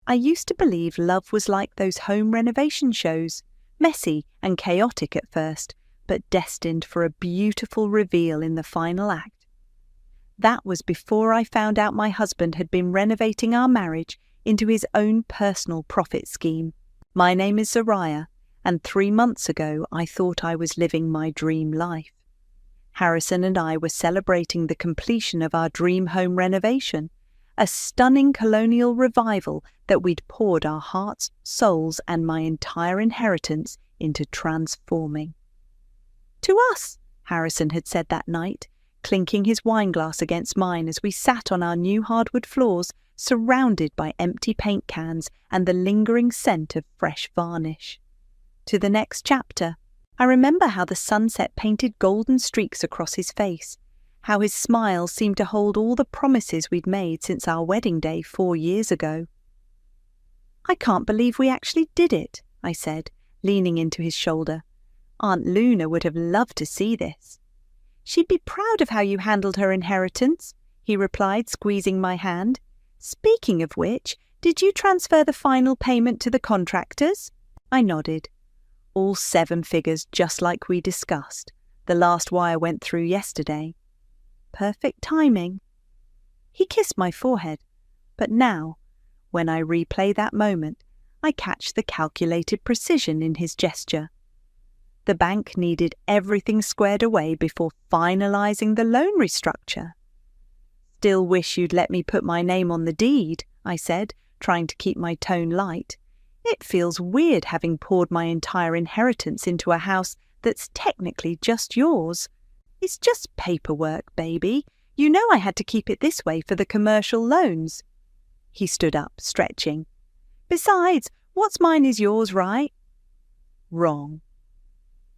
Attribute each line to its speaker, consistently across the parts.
Speaker 1: I used to believe love was like those home renovation shows, messy and chaotic at first, but destined for a beautiful reveal in the final act. That was before I found out my husband had been renovating our marriage into his own personal profit scheme. My name is Zariah, and 3 months ago I thought I was living my dream life. Harrison and I were celebrating the completion of our dream home renovation, a stunning colonial revival that we'd poured our hearts, souls, and my entire inheritance into transforming. "To us," Harrison had said that night, clinking his wineglass against mine as we sat on our new hardwood floors, surrounded by empty paint cans and the lingering scent of fresh varnish. To the next chapter. I remember how the sunset painted golden streaks across his face, how his smile seemed to hold all the promises we'd made since our wedding day 4 years ago. "I can't believe we actually did it," I said, leaning into his shoulder. "Aunt Luna would have loved to see this." "She'd be proud of how you handled her inheritance," he replied, squeezing my hand. "Speaking of which, did you transfer the final payment to the contractors?" I nodded. "All 7 figures, just like we discussed. The last wire went through yesterday." "Perfect timing." He kissed my forehead, but now, when I replay that moment, I catch the calculated precision in his gesture. The bank needed everything squared away before finalizing the loan restructure. "Still wish you'd let me put my name on the deed," I said, trying to keep my tone light. "It feels weird having poured my entire inheritance into a house that's technically just yours. It's just paperwork, baby. You know I had to keep it this way for the commercial loans." He stood up, stretching. "Besides, what's mine is yours, right?" Wrong.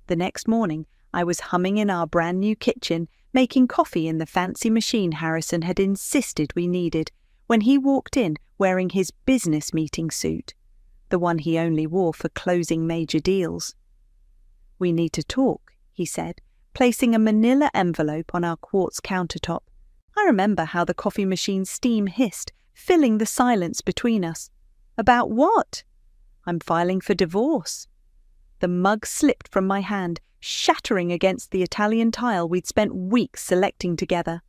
Speaker 1: The next morning, I was humming in our brand new kitchen, making coffee in the fancy machine Harrison had insisted we needed, when he walked in wearing his business meeting suit, the one he only wore for closing major deals. "We need to talk," he said, placing a manila envelope on our quartz countertop. I remember how the coffee machine's steam hissed, filling the silence between us. "About what?" "I'm filing for divorce." The mug slipped from my hand, shattering against the Italian tile we'd spent weeks selecting together.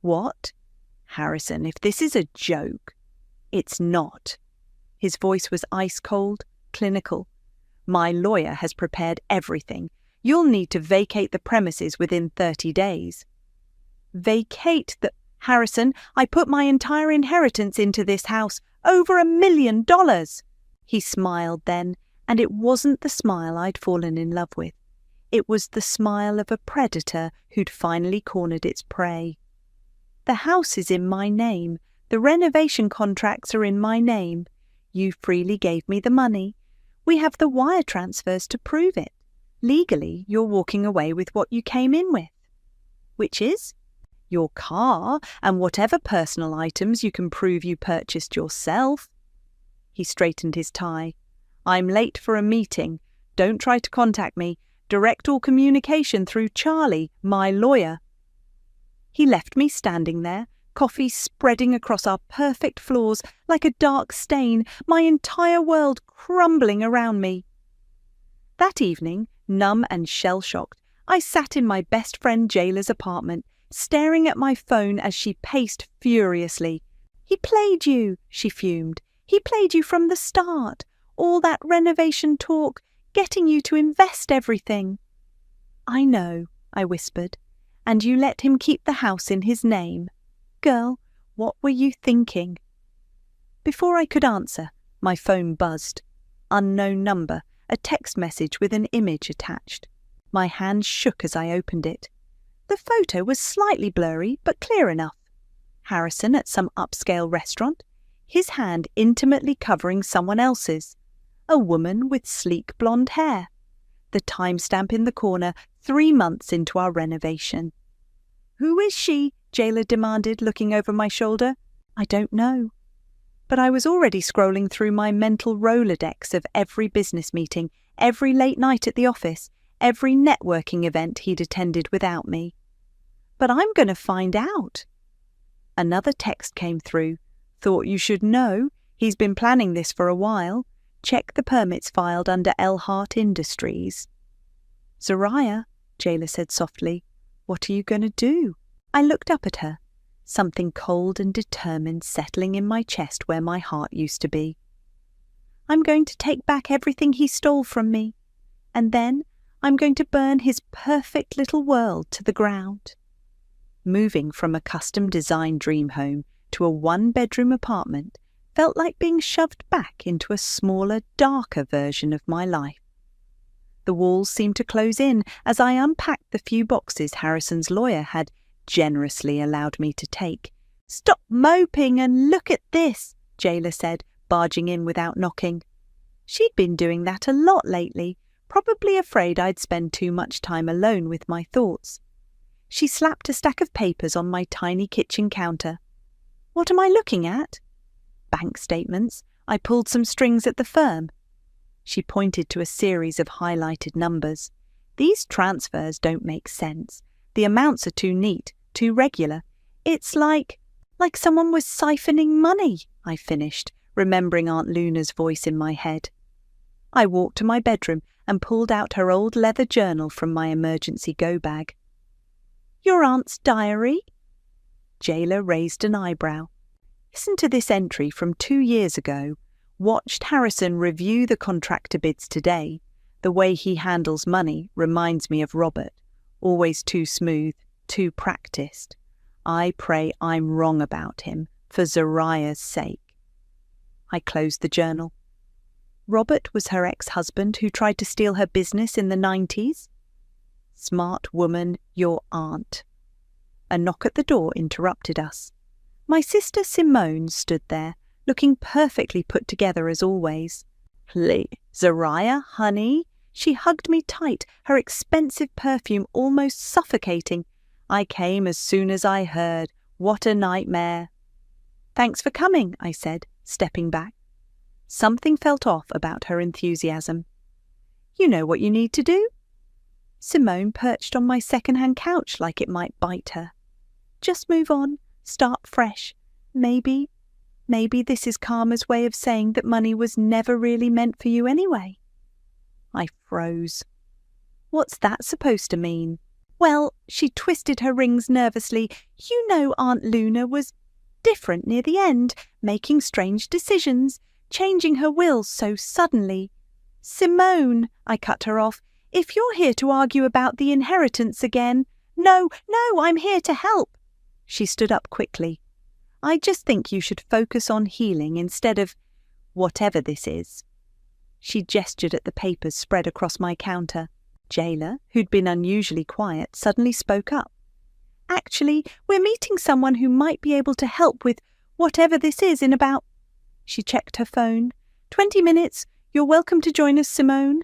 Speaker 1: "What?" "Harrison, if this is a joke—" "It's not." His voice was ice-cold, clinical. "My lawyer has prepared everything. You'll need to vacate the premises within 30 days. "Vacate the—" "Harrison, I put my entire inheritance into this house, over $1 million. He smiled then, and it wasn't the smile I'd fallen in love with. It was the smile of a predator who'd finally cornered its prey. "The house is in my name. The renovation contracts are in my name. You freely gave me the money. We have the wire transfers to prove it. Legally, you're walking away with what you came in with." "Which is?" "Your car and whatever personal items you can prove you purchased yourself." He straightened his tie. "I'm late for a meeting. Don't try to contact me. Direct all communication through Charlie, my lawyer." He left me standing there, coffee spreading across our perfect floors like a dark stain, my entire world crumbling around me. That evening, numb and shell-shocked, I sat in my best friend Jayla's apartment, staring at my phone as she paced furiously. "He played you," she fumed. "He played you from the start. All that renovation talk, getting you to invest everything." "I know," I whispered. "And you let him keep the house in his name. Girl, what were you thinking?" Before I could answer, my phone buzzed. Unknown number, a text message with an image attached. My hand shook as I opened it. The photo was slightly blurry, but clear enough. Harrison at some upscale restaurant, his hand intimately covering someone else's. A woman with sleek blonde hair. The timestamp in the corner, 3 months into our renovation. "Who is she?" Jayla demanded, looking over my shoulder. "I don't know." But I was already scrolling through my mental Rolodex of every business meeting, every late night at the office, every networking event he'd attended without me. "But I'm going to find out." Another text came through. "Thought you should know. He's been planning this for a while. Check the permits filed under Elhart Industries." "Zariah," Jayla said softly, "what are you going to do?" I looked up at her, something cold and determined settling in my chest where my heart used to be. "I'm going to take back everything he stole from me, and then I'm going to burn his perfect little world to the ground." Moving from a custom-designed dream home to a one-bedroom apartment felt like being shoved back into a smaller, darker version of my life. The walls seemed to close in as I unpacked the few boxes Harrison's lawyer had generously allowed me to take. "Stop moping and look at this," Jayla said, barging in without knocking. She'd been doing that a lot lately, probably afraid I'd spend too much time alone with my thoughts. She slapped a stack of papers on my tiny kitchen counter. "What am I looking at?" "Bank statements. I pulled some strings at the firm." She pointed to a series of highlighted numbers. "These transfers don't make sense. The amounts are too neat, too regular. It's like someone was siphoning money," I finished, remembering Aunt Luna's voice in my head. I walked to my bedroom and pulled out her old leather journal from my emergency go bag. "Your aunt's diary?" Jayla raised an eyebrow. "Listen to this entry from 2 years ago. Watched Harrison review the contractor bids today. The way he handles money reminds me of Robert. Always too smooth, too practiced. I pray I'm wrong about him, for Zariah's sake." I closed the journal. Robert was her ex-husband who tried to steal her business in the 90s? Smart woman, your aunt. A knock at the door interrupted us. My sister Simone stood there, looking perfectly put together as always. "Please, Zariah, honey." She hugged me tight, her expensive perfume almost suffocating. "I came as soon as I heard. What a nightmare." "Thanks for coming," I said, stepping back. Something felt off about her enthusiasm. "You know what you need to do?" Simone perched on my second-hand couch like it might bite her. "Just move on, start fresh. Maybe this is Karma's way of saying that money was never really meant for you anyway." I froze. "What's that supposed to mean?" "Well," she twisted her rings nervously, "you know Aunt Luna was different near the end, making strange decisions, changing her will so suddenly." "Simone," I cut her off, "if you're here to argue about the inheritance again—" No, I'm here to help." She stood up quickly. "I just think you should focus on healing instead of whatever this is." She gestured at the papers spread across my counter. Jayla, who'd been unusually quiet, suddenly spoke up. "Actually, we're meeting someone who might be able to help with whatever this is in about—" She checked her phone. "20 minutes. You're welcome to join us, Simone."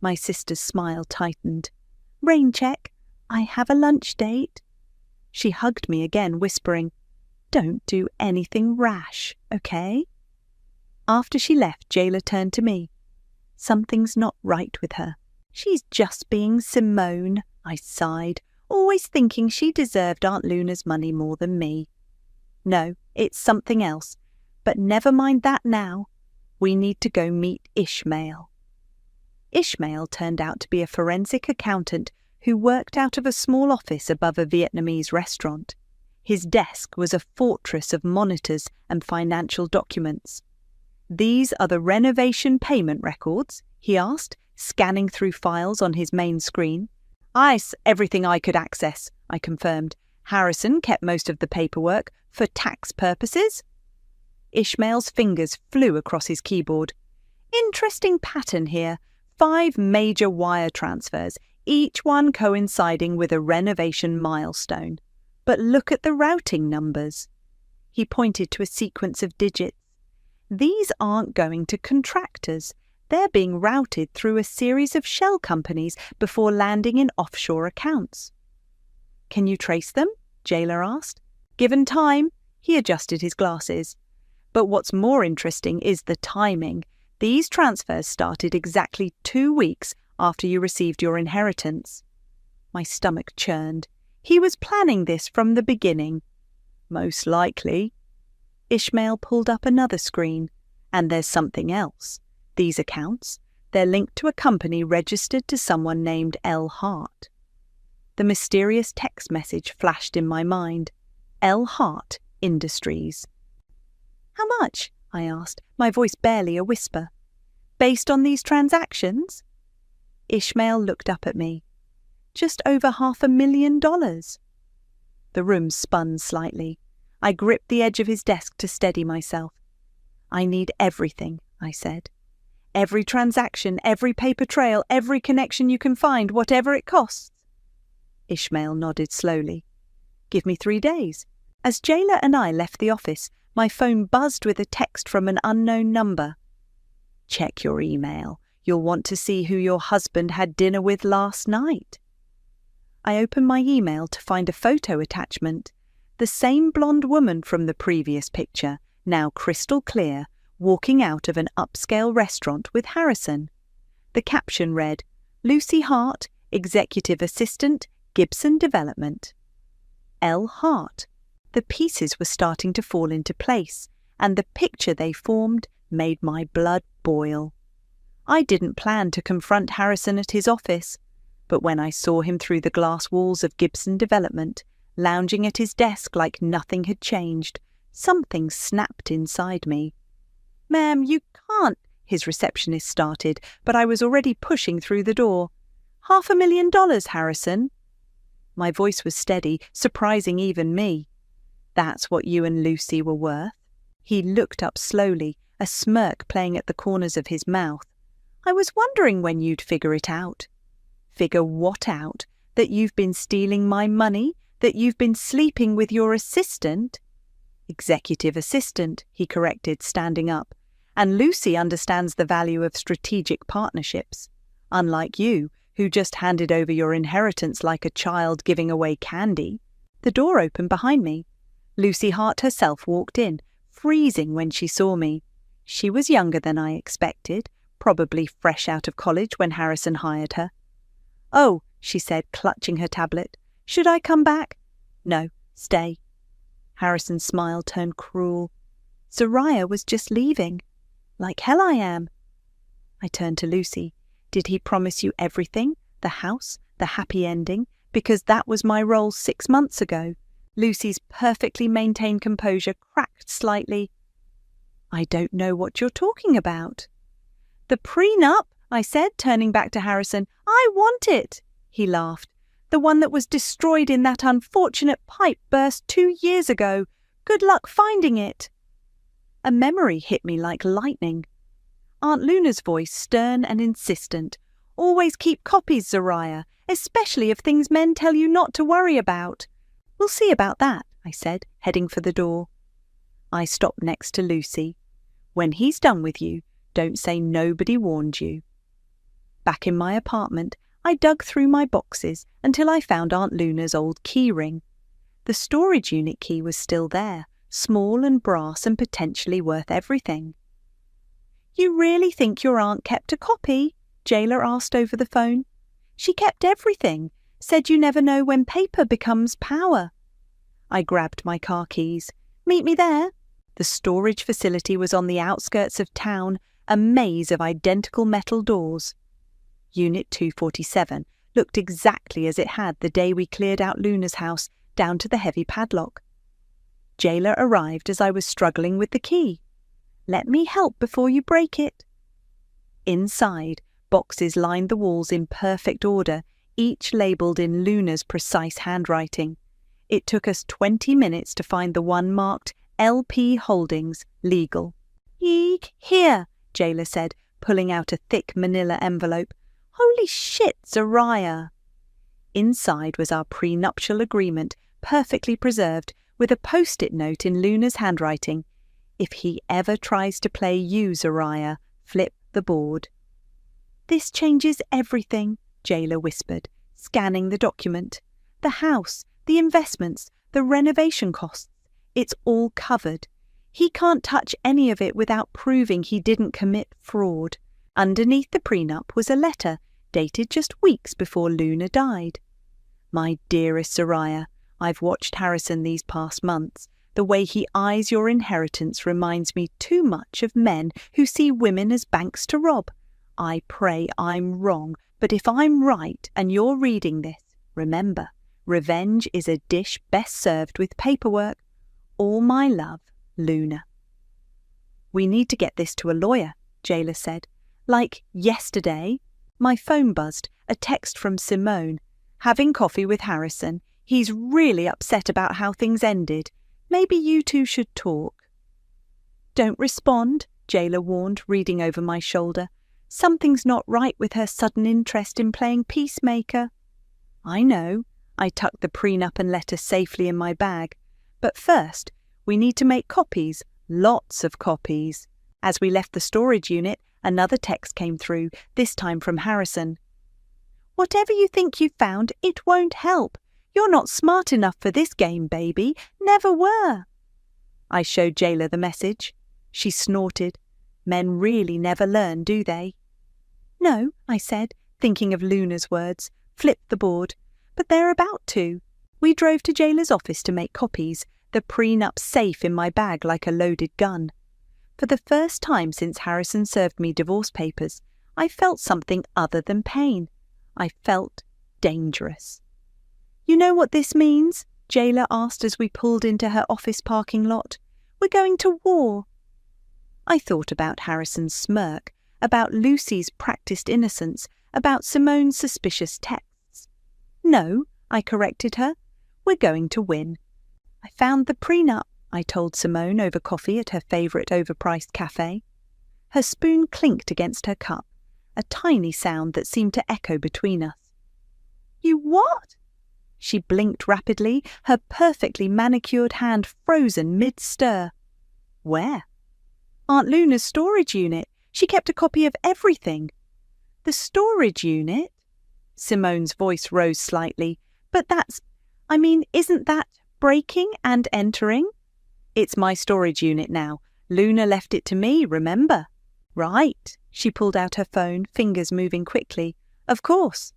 Speaker 1: My sister's smile tightened. "Rain check. I have a lunch date." She hugged me again, whispering, "Don't do anything rash, okay?" After she left, Jayla turned to me. "Something's not right with her. She's just being Simone," I sighed, always thinking she deserved Aunt Luna's money more than me. "No, it's something else. But never mind that now. We need to go meet Ishmael." Ishmael turned out to be a forensic accountant who worked out of a small office above a Vietnamese restaurant. His desk was a fortress of monitors and financial documents. "These are the renovation payment records?" he asked, scanning through files on his main screen. "Everything I could access," I confirmed. "Harrison kept most of the paperwork for tax purposes." Ishmael's fingers flew across his keyboard. "Interesting pattern here. 5 major wire transfers, each one coinciding with a renovation milestone. But look at the routing numbers." He pointed to a sequence of digits. "These aren't going to contractors. They're being routed through a series of shell companies before landing in offshore accounts." "Can you trace them?" Jayla asked. "Given time." He adjusted his glasses. "But what's more interesting is the timing. These transfers started exactly 2 weeks after you received your inheritance." My stomach churned. He was planning this from the beginning. "Most likely." Ishmael pulled up another screen. And there's something else. These accounts, they're linked to a company registered to someone named L. Hart. The mysterious text message flashed in my mind. L. Hart Industries. How much? I asked, my voice barely a whisper. Based on these transactions? Ishmael looked up at me. Just over $500,000. The room spun slightly. I gripped the edge of his desk to steady myself. I need everything, I said. Every transaction, every paper trail, every connection you can find, whatever it costs. Ishmael nodded slowly. Give me 3 days. As Jayla and I left the office, my phone buzzed with a text from an unknown number. Check your email. You'll want to see who your husband had dinner with last night. I opened my email to find a photo attachment. The same blonde woman from the previous picture, now crystal clear, walking out of an upscale restaurant with Harrison. The caption read, Lucy Hart, Executive Assistant, Gibson Development. L. Hart. The pieces were starting to fall into place, and the picture they formed made my blood boil. I didn't plan to confront Harrison at his office, but when I saw him through the glass walls of Gibson Development, lounging at his desk like nothing had changed, something snapped inside me. Ma'am, you can't, his receptionist started, but I was already pushing through the door. $500,000, Harrison. My voice was steady, surprising even me. That's what you and Lucy were worth. He looked up slowly, a smirk playing at the corners of his mouth. I was wondering when you'd figure it out. Figure what out? That you've been stealing my money? That you've been sleeping with your assistant? Executive assistant, he corrected, standing up. And Lucy understands the value of strategic partnerships. Unlike you, who just handed over your inheritance like a child giving away candy. The door opened behind me. Lucy Hart herself walked in, freezing when she saw me. She was younger than I expected, probably fresh out of college when Harrison hired her. Oh, she said, clutching her tablet. Should I come back? No, stay. Harrison's smile turned cruel. Zariah was just leaving. Like hell I am. I turned to Lucy. Did he promise you everything? The house? The happy ending? Because that was my role 6 months ago. Lucy's perfectly maintained composure cracked slightly. I don't know what you're talking about. The prenup, I said, turning back to Harrison. I want it. He laughed. The one that was destroyed in that unfortunate pipe burst 2 years ago. Good luck finding it. A memory hit me like lightning. Aunt Luna's voice, stern and insistent. Always keep copies, Zariah, especially of things men tell you not to worry about. We'll see about that, I said, heading for the door. I stopped next to Lucy. When he's done with you, don't say nobody warned you. Back in my apartment, I dug through my boxes until I found Aunt Luna's old key ring. The storage unit key was still there, small and brass and potentially worth everything. You really think your aunt kept a copy? Jayla asked over the phone. She kept everything, said you never know when paper becomes power. I grabbed my car keys. Meet me there. The storage facility was on the outskirts of town, a maze of identical metal doors. Unit 247 looked exactly as it had the day we cleared out Luna's house, down to the heavy padlock. Jayla arrived as I was struggling with the key. Let me help before you break it. Inside, boxes lined the walls in perfect order, each labelled in Luna's precise handwriting. It took us 20 minutes to find the one marked LP Holdings, legal. Eek, here, Jayla said, pulling out a thick manila envelope. Holy shit, Zariah! Inside was our prenuptial agreement, perfectly preserved, with a post-it note in Luna's handwriting. If he ever tries to play you, Zariah, flip the board. This changes everything, Jayla whispered, scanning the document. The house, the investments, the renovation costs. It's all covered. He can't touch any of it without proving he didn't commit fraud. Underneath the prenup was a letter dated just weeks before Luna died. My dearest Zariah, I've watched Harrison these past months, The way he eyes your inheritance reminds me too much of men who see women as banks to rob. I pray I'm wrong, but if I'm right and you're reading this, remember, revenge is a dish best served with paperwork. All my love, Luna. We need to get this to a lawyer, Jailer said. Like yesterday. My phone buzzed, a text from Simone. Having coffee with Harrison. He's really upset about how things ended. Maybe you two should talk. Don't respond, Jailer warned, reading over my shoulder. Something's not right with her sudden interest in playing peacemaker. I know. I tucked the prenup and letter safely in my bag. But first, we need to make copies, lots of copies. As we left the storage unit, another text came through, this time from Harrison. Whatever you think you found, it won't help. You're not smart enough for this game, baby. Never were. I showed Jailer the message. She snorted. Men really never learn, do they? No, I said, thinking of Luna's words, flipped the board. But they're about to. We drove to Jailer's office to make copies, the prenup safe in my bag like a loaded gun. For the first time since Harrison served me divorce papers, I felt something other than pain. I felt dangerous. You know what this means? Jailer asked as we pulled into her office parking lot. We're going to war. I thought about Harrison's smirk, about Lucy's practiced innocence, about Simone's suspicious texts. No, I corrected her. We're going to win. I found the prenup, I told Simone over coffee at her favourite overpriced cafe. Her spoon clinked against her cup, a tiny sound that seemed to echo between us. You what? She blinked rapidly, her perfectly manicured hand frozen mid-stir. Where? Aunt Luna's storage unit. She kept a copy of everything. The storage unit? Simone's voice rose slightly. But isn't that breaking and entering? It's my storage unit now. Luna left it to me, remember? Right. She pulled out her phone, fingers moving quickly. Of course.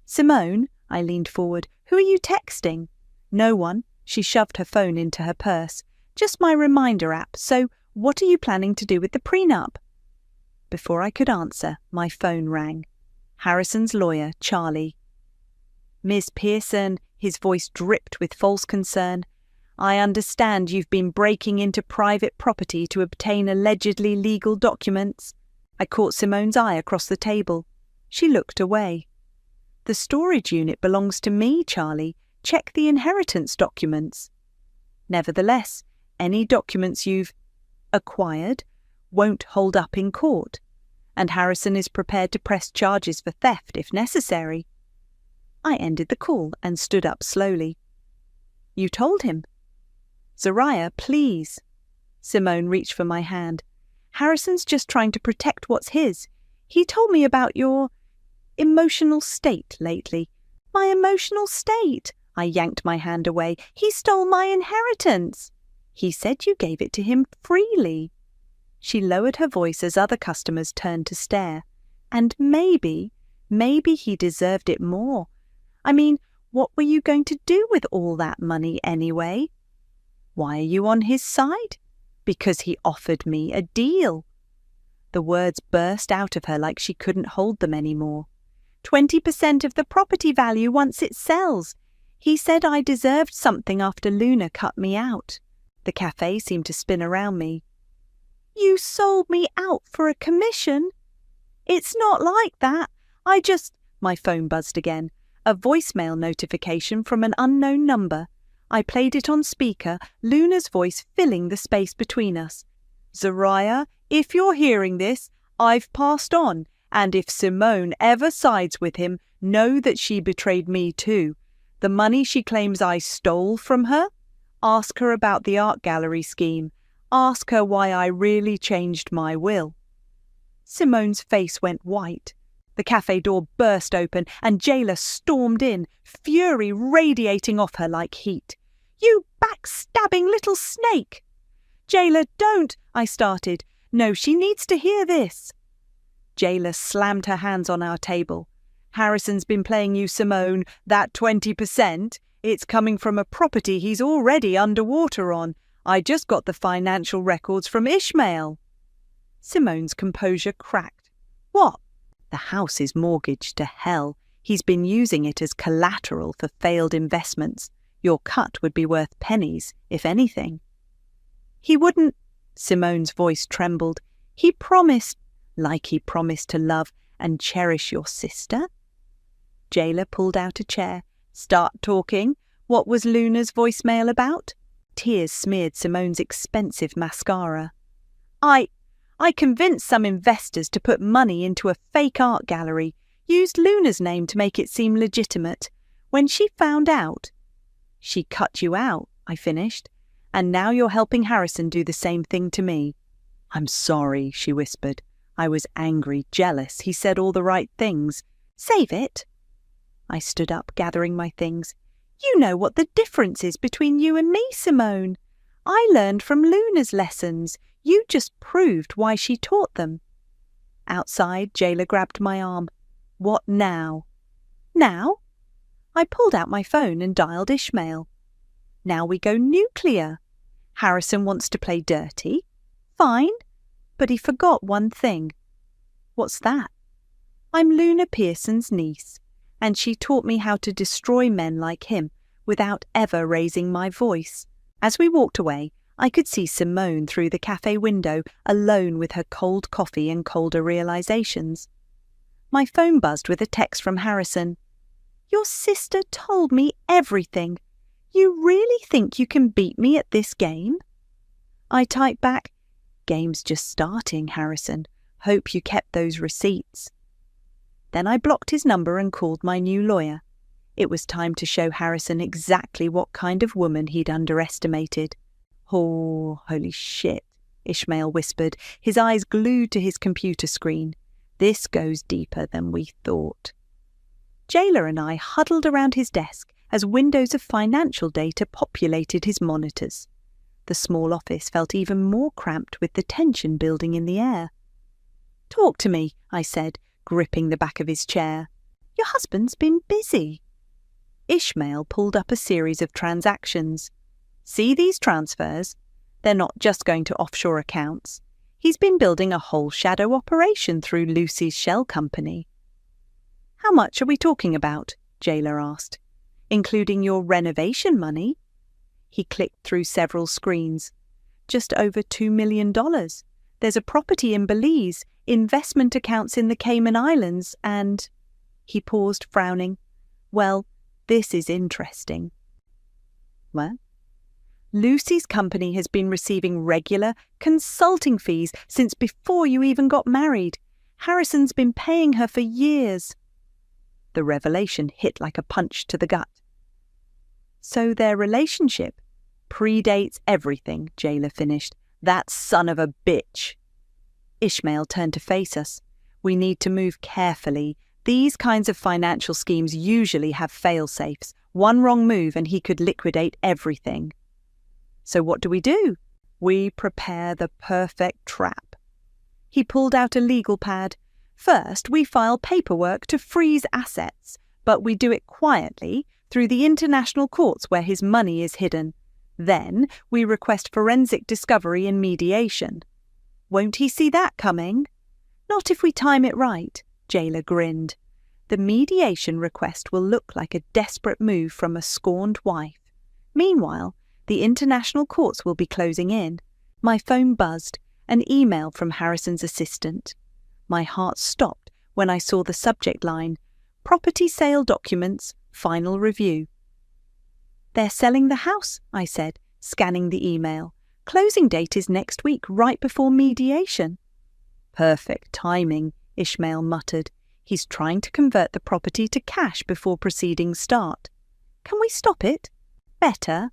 Speaker 1: Simone, I leaned forward. Who are you texting? No one. She shoved her phone into her purse. Just my reminder app. So, what are you planning to do with the prenup? Before I could answer, my phone rang. Harrison's lawyer, Charlie. Miss Pearson, his voice dripped with false concern. I understand you've been breaking into private property to obtain allegedly legal documents. I caught Simone's eye across the table. She looked away. The storage unit belongs to me, Charlie. Check the inheritance documents. Nevertheless, any documents you've acquired won't hold up in court, and Harrison is prepared to press charges for theft if necessary. I ended the call and stood up slowly. You told him? Zariah, please. Simone reached for my hand. Harrison's just trying to protect what's his. He told me about your emotional state lately. My emotional state? I yanked my hand away. He stole my inheritance. He said you gave it to him freely. She lowered her voice as other customers turned to stare. And maybe he deserved it more. What were you going to do with all that money anyway? Why are you on his side? Because he offered me a deal. The words burst out of her like she couldn't hold them anymore. 20% of the property value once it sells. He said I deserved something after Luna cut me out. The cafe seemed to spin around me. You sold me out for a commission? It's not like that. My phone buzzed again. A voicemail notification from an unknown number. I played it on speaker, Luna's voice filling the space between us. Zariah, if you're hearing this, I've passed on, and if Simone ever sides with him, know that she betrayed me too. The money she claims I stole from her? Ask her about the art gallery scheme. Ask her why I really changed my will. Simone's face went white. The cafe door burst open and Jailer stormed in, fury radiating off her like heat. You backstabbing little snake! Jailer, don't, I started. No, she needs to hear this. Jailer slammed her hands on our table. Harrison's been playing you, Simone. That 20%, it's coming from a property he's already underwater on. I just got the financial records from Ishmael. Simone's composure cracked. What? The house is mortgaged to hell. He's been using it as collateral for failed investments. Your cut would be worth pennies, if anything. He wouldn't. Simone's voice trembled. He promised, like he promised to love and cherish your sister? Jailer pulled out a chair. Start talking. What was Luna's voicemail about? Tears smeared Simone's expensive mascara. I convinced some investors to put money into a fake art gallery, used Luna's name to make it seem legitimate. When she found out, she cut you out, I finished, and now you're helping Harrison do the same thing to me. I'm sorry, she whispered. I was angry, jealous. He said all the right things. Save it. I stood up, gathering my things. You know what the difference is between you and me, Simone. I learned from Luna's lessons. You just proved why she taught them. Outside, Jailer grabbed my arm. What now? Now? I pulled out my phone and dialed Ishmael. Now we go nuclear. Harrison wants to play dirty. Fine. But he forgot one thing. What's that? I'm Luna Pearson's niece, and she taught me how to destroy men like him without ever raising my voice. As we walked away, I could see Simone through the cafe window, alone with her cold coffee and colder realizations. My phone buzzed with a text from Harrison. Your sister told me everything. You really think you can beat me at this game? I typed back, Game's just starting, Harrison. Hope you kept those receipts. Then I blocked his number and called my new lawyer. It was time to show Harrison exactly what kind of woman he'd underestimated. Oh, holy shit, Ishmael whispered, his eyes glued to his computer screen. This goes deeper than we thought. Jailer and I huddled around his desk as windows of financial data populated his monitors. The small office felt even more cramped with the tension building in the air. Talk to me, I said, gripping the back of his chair. Your husband's been busy. Ishmael pulled up a series of transactions. See these transfers? They're not just going to offshore accounts. He's been building a whole shadow operation through Lucy's shell company. How much are we talking about? Jailer asked. Including your renovation money? He clicked through several screens. Just over $2 million. There's a property in Belize, investment accounts in the Cayman Islands, and... He paused, frowning. Well, this is interesting. Well? Lucy's company has been receiving regular consulting fees since before you even got married. Harrison's been paying her for years. The revelation hit like a punch to the gut. So their relationship predates everything, Jailer finished. That son of a bitch. Ishmael turned to face us. We need to move carefully. These kinds of financial schemes usually have fail-safes. One wrong move and he could liquidate everything. So what do? We prepare the perfect trap. He pulled out a legal pad. First, we file paperwork to freeze assets, but we do it quietly through the international courts where his money is hidden. Then we request forensic discovery and mediation. Won't he see that coming? Not if we time it right, Jailer grinned. The mediation request will look like a desperate move from a scorned wife. Meanwhile, the international courts will be closing in. My phone buzzed, an email from Harrison's assistant. My heart stopped when I saw the subject line, Property Sale Documents, Final Review. They're selling the house, I said, scanning the email. Closing date is next week, right before mediation. Perfect timing, Ishmael muttered. He's trying to convert the property to cash before proceedings start. Can we stop it? Better.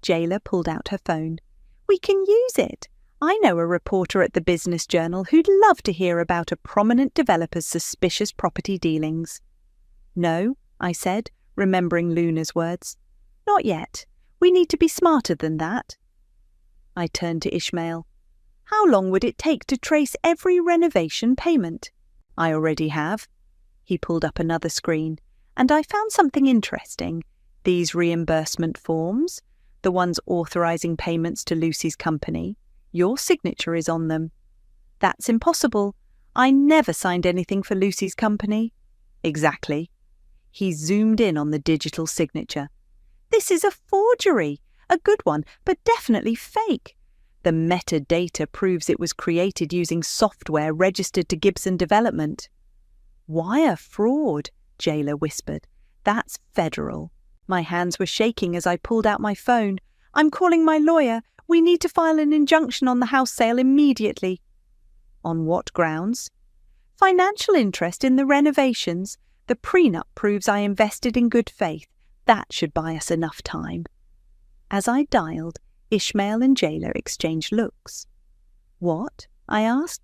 Speaker 1: Jailer pulled out her phone. We can use it. I know a reporter at the Business Journal who'd love to hear about a prominent developer's suspicious property dealings. No, I said, remembering Luna's words. Not yet. We need to be smarter than that. I turned to Ishmael. How long would it take to trace every renovation payment? I already have. He pulled up another screen, and I found something interesting. These reimbursement forms. the ones authorizing payments to Lucy's company. Your signature is on them." "That's impossible. I never signed anything for Lucy's company." "Exactly." He zoomed in on the digital signature. "This is a forgery. A good one, but definitely fake. The metadata proves it was created using software registered to Gibson Development." "Wire fraud," Jailer whispered. "That's federal." My hands were shaking as I pulled out my phone. "I'm calling my lawyer. We need to file an injunction on the house sale immediately." "On what grounds?" "Financial interest in the renovations. The prenup proves I invested in good faith. That should buy us enough time." As I dialed, Ishmael and Jailer exchanged looks. "What?" I asked.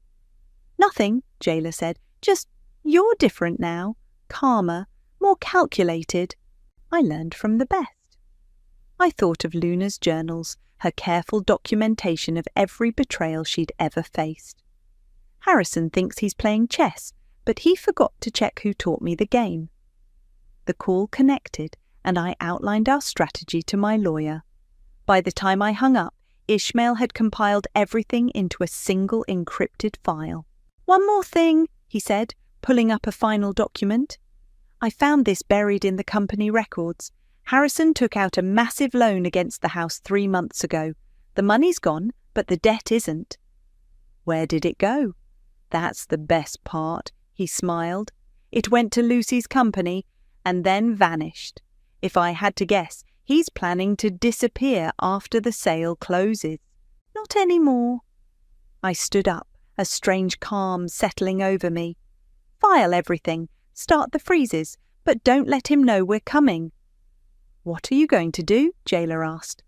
Speaker 1: "Nothing," Jailer said. "Just, you're different now. Calmer, more calculated. I learned from the best." I thought of Luna's journals, her careful documentation of every betrayal she'd ever faced. Harrison thinks he's playing chess, but he forgot to check who taught me the game. The call connected, and I outlined our strategy to my lawyer. By the time I hung up, Ishmael had compiled everything into a single encrypted file. "One more thing," he said, pulling up a final document. "I found this buried in the company records. Harrison took out a massive loan against the house 3 months ago. The money's gone, but the debt isn't." "Where did it go?" "That's the best part," he smiled. "It went to Lucy's company and then vanished. If I had to guess, he's planning to disappear after the sale closes." "Not anymore." I stood up, a strange calm settling over me. "File everything, start the freezes, but don't let him know we're coming." "What are you going to do?" Jailer asked.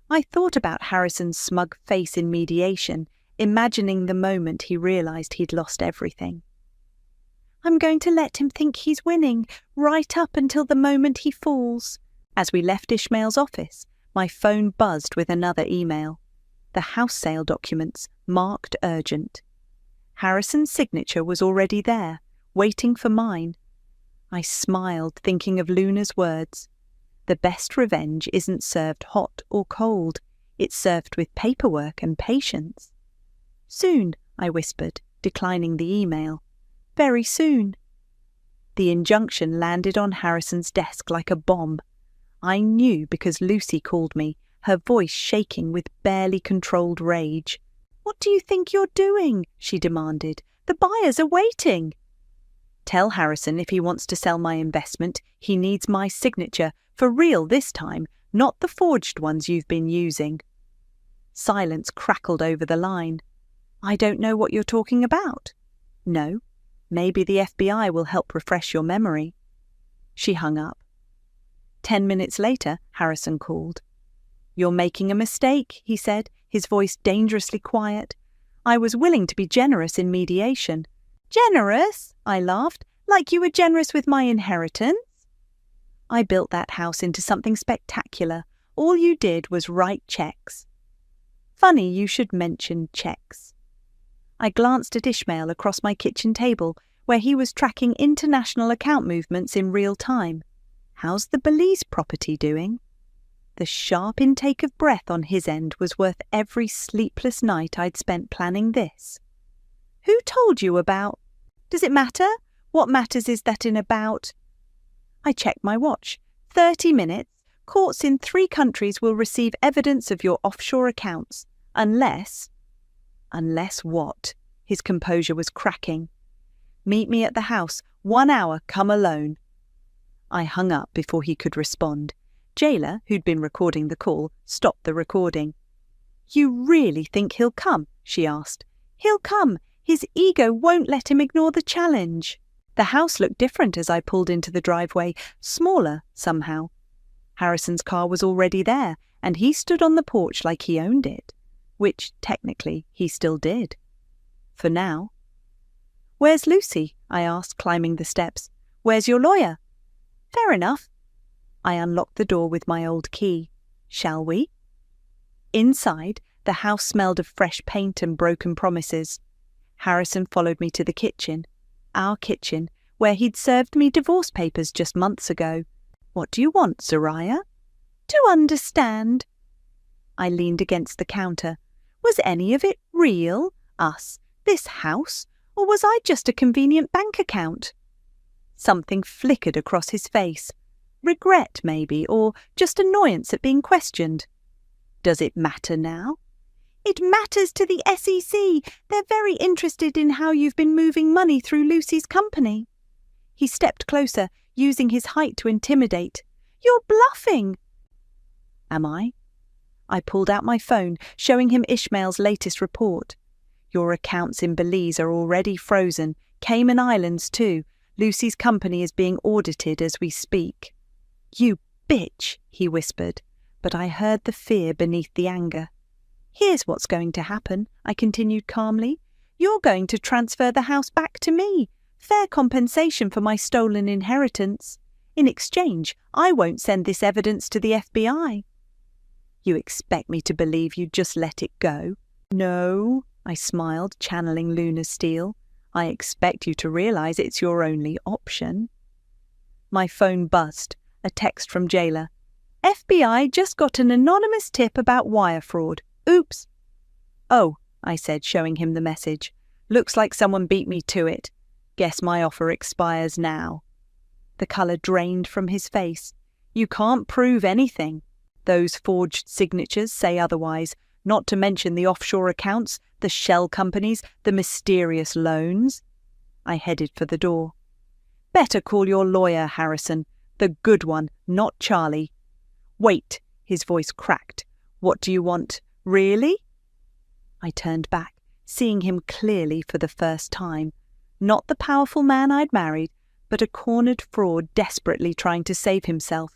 Speaker 1: I thought about Harrison's smug face in mediation, imagining the moment he realized he'd lost everything. "I'm going to let him think he's winning, right up until the moment he falls." As we left Ishmael's office, my phone buzzed with another email. The house sale documents, marked urgent. Harrison's signature was already there, waiting for mine. I smiled, thinking of Luna's words. The best revenge isn't served hot or cold. It's served with paperwork and patience. "Soon," I whispered, declining the email. "Very soon." The injunction landed on Harrison's desk like a bomb. I knew because Lucy called me, her voice shaking with barely controlled rage. "What do you think you're doing?" she demanded. "The buyers are waiting." "Tell Harrison if he wants to sell my investment, he needs my signature, for real this time, not the forged ones you've been using." Silence crackled over the line. "I don't know what you're talking about." "No, maybe the FBI will help refresh your memory." She hung up. 10 minutes later, Harrison called. "You're making a mistake," he said, his voice dangerously quiet. "I was willing to be generous in mediation." "Generous?" I laughed. "Like you were generous with my inheritance?" "I built that house into something spectacular. All you did was write checks." "Funny you should mention checks." I glanced at Ishmael across my kitchen table, where he was tracking international account movements in real time. "How's the bullies property doing?" The sharp intake of breath on his end was worth every sleepless night I'd spent planning this. "Who told you about?" "Does it matter? What matters is that in about—" I checked my watch. 30 minutes. Courts in 3 countries will receive evidence of your offshore accounts. Unless... Unless what? His composure was cracking. "Meet me at the house. 1 hour, come alone." I hung up before he could respond. Jailer, who'd been recording the call, stopped the recording. "You really think he'll come?" she asked. "He'll come. His ego won't let him ignore the challenge." The house looked different as I pulled into the driveway, smaller somehow. Harrison's car was already there, and he stood on the porch like he owned it, which technically he still did. For now. "Where's Lucy?" I asked, climbing the steps. "Where's your lawyer?" "Fair enough." I unlocked the door with my old key. "Shall we?" Inside, the house smelled of fresh paint and broken promises. Harrison followed me to the kitchen. Our kitchen, where he'd served me divorce papers just months ago. "What do you want, Zariah?" To understand. I leaned against the counter. Was any of it real? Us? This house? Or was I just a convenient bank account? Something flickered across his face. Regret, maybe, or just annoyance at being questioned. Does it matter now? It matters to the SEC. They're very interested in how you've been moving money through Lucy's company. He stepped closer, using his height to intimidate. You're bluffing. Am I? I pulled out my phone, showing him Ishmael's latest report. Your accounts in Belize are already frozen, Cayman Islands too. Lucy's company is being audited as we speak. You bitch, he whispered, but I heard the fear beneath the anger. Here's what's going to happen, I continued calmly. You're going to transfer the house back to me. Fair compensation for my stolen inheritance. In exchange, I won't send this evidence to the FBI. You expect me to believe you'd just let it go? No, I smiled, channeling Luna's steel. I expect you to realize it's your only option. My phone buzzed, a text from Jailer. FBI just got an anonymous tip about wire fraud. Oops. Oh, I said, showing him the message. Looks like someone beat me to it. Guess my offer expires now. The colour drained from his face. You can't prove anything. Those forged signatures say otherwise, not to mention the offshore accounts, the shell companies, the mysterious loans. I headed for the door. Better call your lawyer, Harrison. The good one, not Charlie. Wait, his voice cracked. What do you want? Really? I turned back, seeing him clearly for the first time. Not the powerful man I'd married, but a cornered fraud desperately trying to save himself.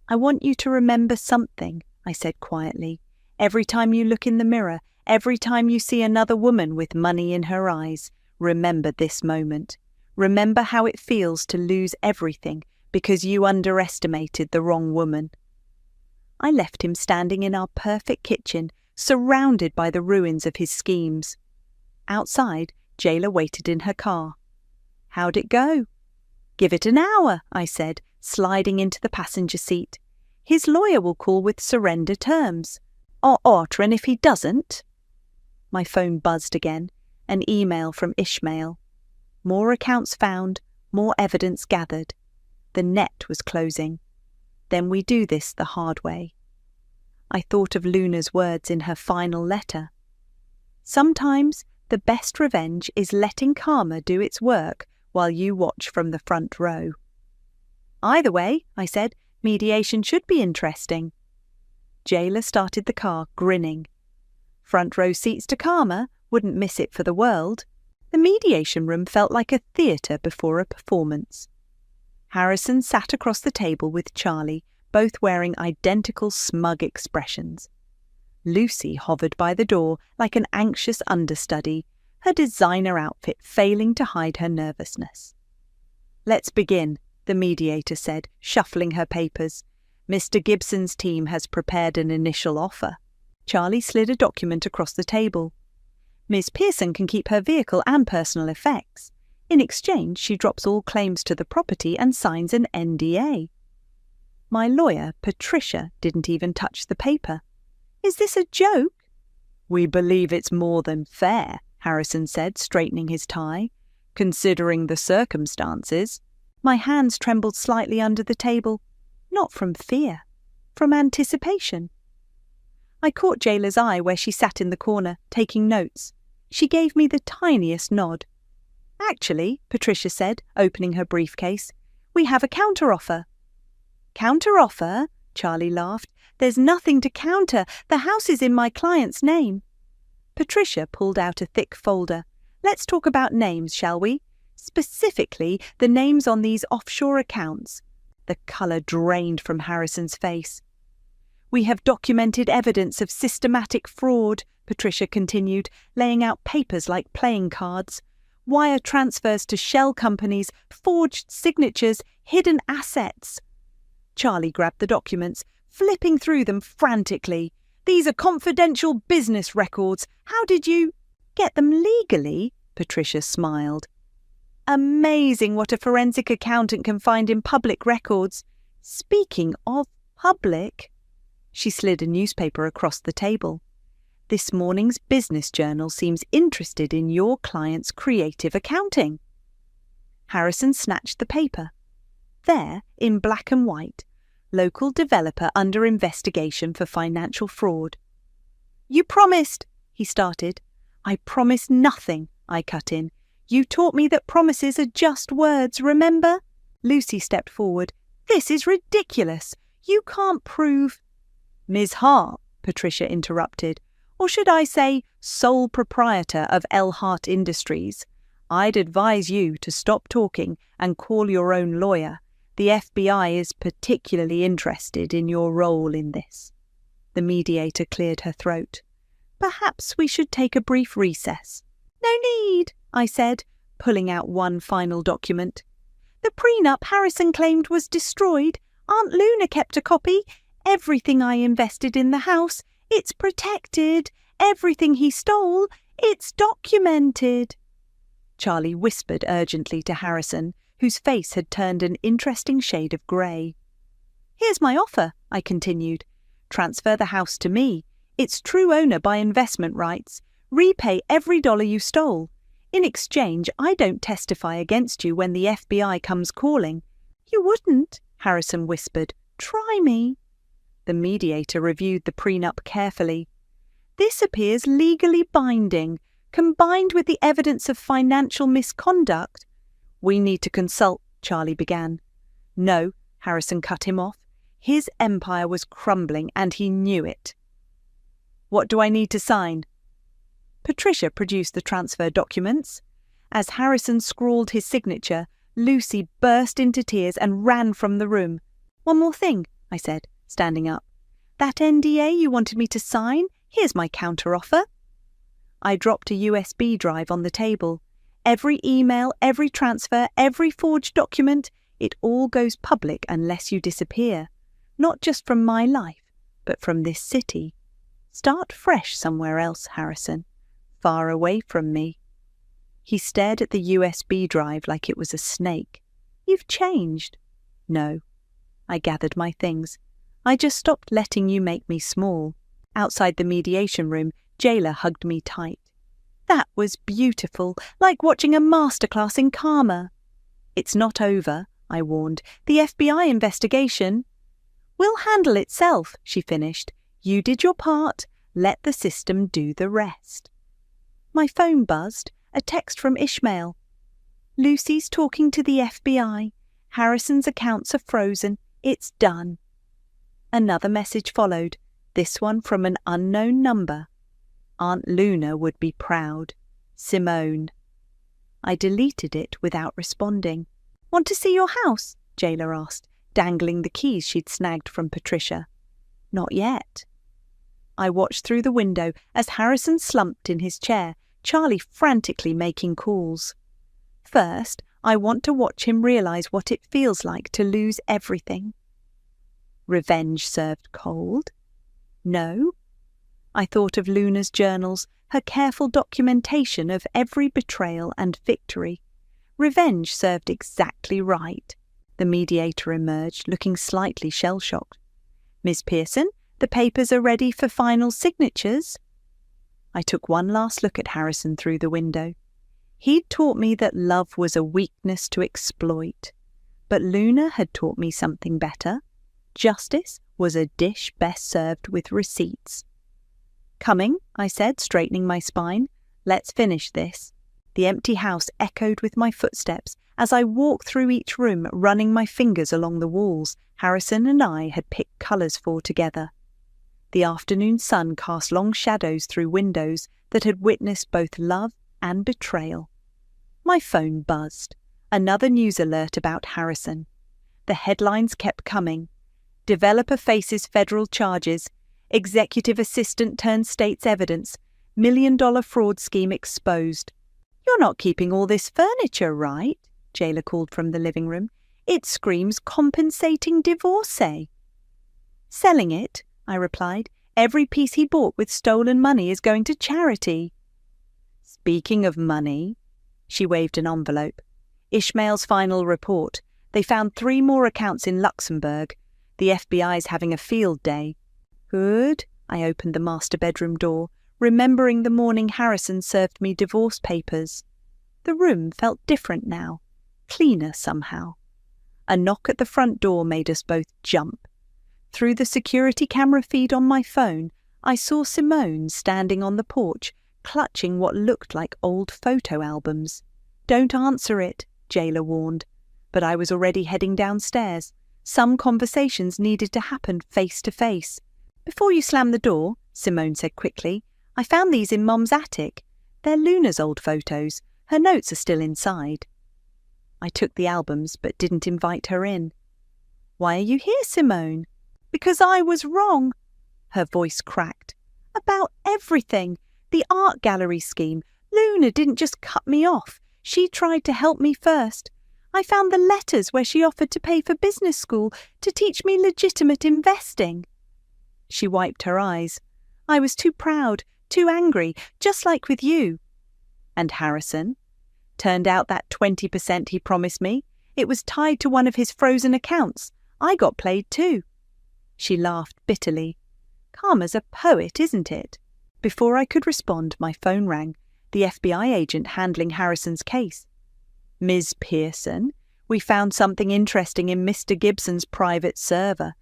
Speaker 1: I want you to remember something, I said quietly. Every time you look in the mirror, every time you see another woman with money in her eyes, remember this moment. Remember how it feels to lose everything because you underestimated the wrong woman. I left him standing in our perfect kitchen, surrounded by the ruins of his schemes. Outside, Jailer waited in her car. How'd it go? Give it an hour, I said, sliding into the passenger seat. His lawyer will call with surrender terms. And if he doesn't? My phone buzzed again, an email from Ishmael. More accounts found, more evidence gathered. The net was closing. Then we do this the hard way. I thought of Luna's words in her final letter. Sometimes the best revenge is letting karma do its work while you watch from the front row. Either way, I said, mediation should be interesting. Jailer started the car, grinning. Front row seats to karma, wouldn't miss it for the world. The mediation room felt like a theatre before a performance. Harrison sat across the table with Charlie, both wearing identical smug expressions. Lucy hovered by the door like an anxious understudy, her designer outfit failing to hide her nervousness. Let's begin, the mediator said, shuffling her papers. Mr. Gibson's team has prepared an initial offer. Charlie slid a document across the table. Ms. Pearson can keep her vehicle and personal effects. In exchange, she drops all claims to the property and signs an NDA. My lawyer, Patricia, didn't even touch the paper. Is this a joke? We believe it's more than fair, Harrison said, straightening his tie. Considering the circumstances. My hands trembled slightly under the table, not from fear, from anticipation. I caught Jailer's eye where she sat in the corner, taking notes. She gave me the tiniest nod. Actually, Patricia said, opening her briefcase, we have a counteroffer. Counteroffer? Charlie laughed. There's nothing to counter. The house is in my client's name. Patricia pulled out a thick folder. Let's talk about names, shall we? Specifically, the names on these offshore accounts. The colour drained from Harrison's face. We have documented evidence of systematic fraud, Patricia continued, laying out papers like playing cards. Wire transfers to shell companies, forged signatures, hidden assets. Charlie grabbed the documents, flipping through them frantically. These are confidential business records. How did you get them legally? Patricia smiled. Amazing what a forensic accountant can find in public records. Speaking of public, She slid a newspaper across the table. "This morning's business journal seems interested in your client's creative accounting." Harrison snatched the paper. There, in black and white, "Local developer under investigation for financial fraud." "You promised," he started. "I promised nothing," I cut in. "You taught me that promises are just words, remember?" Lucy stepped forward. "This is ridiculous. You can't prove—" "Ms. Hart," Patricia interrupted, "or should I say sole proprietor of L. Hart Industries, I'd advise you to stop talking and call your own lawyer. The FBI is particularly interested in your role in this." The mediator cleared her throat. "Perhaps we should take a brief recess." "No need," I said, pulling out one final document. "The prenup Harrison claimed was destroyed. Aunt Luna kept a copy. Everything I invested in the house, it's protected. Everything he stole, it's documented." Charlie whispered urgently to Harrison, whose face had turned an interesting shade of grey. "Here's my offer," I continued. "Transfer the house to me. It's true owner by investment rights. Repay every dollar you stole. In exchange, I don't testify against you when the FBI comes calling." "You wouldn't," Harrison whispered. "Try me." The mediator reviewed the prenup carefully. "This appears legally binding, combined with the evidence of financial misconduct." "We need to consult," Charlie began. "No," Harrison cut him off. "His empire was crumbling and he knew it." "What do I need to sign?" Patricia produced the transfer documents. As Harrison scrawled his signature, Lucy burst into tears and ran from the room. "One more thing," I said, standing up. "That NDA you wanted me to sign, here's my counteroffer." I dropped a USB drive on the table. "Every email, every transfer, every forged document, it all goes public unless you disappear. Not just from my life, but from this city. Start fresh somewhere else, Harrison. Far away from me." He stared at the USB drive like it was a snake. "You've changed." "No." I gathered my things. "I just stopped letting you make me small." Outside the mediation room, Jayla hugged me tight. "That was beautiful, like watching a masterclass in karma." "It's not over," I warned. "The FBI investigation—" "Will handle itself," she finished. "You did your part. Let the system do the rest." My phone buzzed. A text from Ishmael. "Lucy's talking to the FBI. Harrison's accounts are frozen. It's done." Another message followed, this one from an unknown number. Aunt Luna would be proud. Simone. I deleted it without responding. "Want to see your house?" Jayla asked, dangling the keys she'd snagged from Patricia. "Not yet." I watched through the window as Harrison slumped in his chair, Charlie frantically making calls. First, I want to watch him realize what it feels like to lose everything. Revenge served cold? No. I thought of Luna's journals, her careful documentation of every betrayal and victory. Revenge served exactly right. The mediator emerged, looking slightly shell-shocked. "Miss Pearson, the papers are ready for final signatures." I took one last look at Harrison through the window. He'd taught me that love was a weakness to exploit. But Luna had taught me something better. Justice was a dish best served with receipts. "Coming," I said, straightening my spine. "Let's finish this." The empty house echoed with my footsteps as I walked through each room, running my fingers along the walls Harrison and I had picked colours for together. The afternoon sun cast long shadows through windows that had witnessed both love and betrayal. My phone buzzed. Another news alert about Harrison. The headlines kept coming. Developer faces federal charges. Executive assistant turns state's evidence. $1 million fraud scheme exposed. "You're not keeping all this furniture, right?" Jayla called from the living room. "It screams compensating divorcee." "Selling it," I replied. "Every piece he bought with stolen money is going to charity." "Speaking of money," she waved an envelope. "Ishmael's final report. They found 3 more accounts in Luxembourg. The FBI's having a field day." Good. I opened the master bedroom door, remembering the morning Harrison served me divorce papers. The room felt different now, cleaner somehow. A knock at the front door made us both jump. Through the security camera feed on my phone, I saw Simone standing on the porch, clutching what looked like old photo albums. "Don't answer it," Jayla warned. But I was already heading downstairs. Some conversations needed to happen face to face. "Before you slam the door," Simone said quickly, "I found these in Mom's attic. They're Luna's old photos. Her notes are still inside." I took the albums but didn't invite her in. "Why are you here, Simone?" "Because I was wrong." Her voice cracked. "About everything. The art gallery scheme. Luna didn't just cut me off. She tried to help me first. I found the letters where she offered to pay for business school to teach me legitimate investing." She wiped her eyes. "I was too proud, too angry, just like with you." "And Harrison? Turned out that 20% he promised me, it was tied to one of his frozen accounts. I got played too." She laughed bitterly. "Karma's a poet, isn't it?" Before I could respond, my phone rang, the FBI agent handling Harrison's case. "Ms. Pearson, we found something interesting in Mr. Gibson's private server.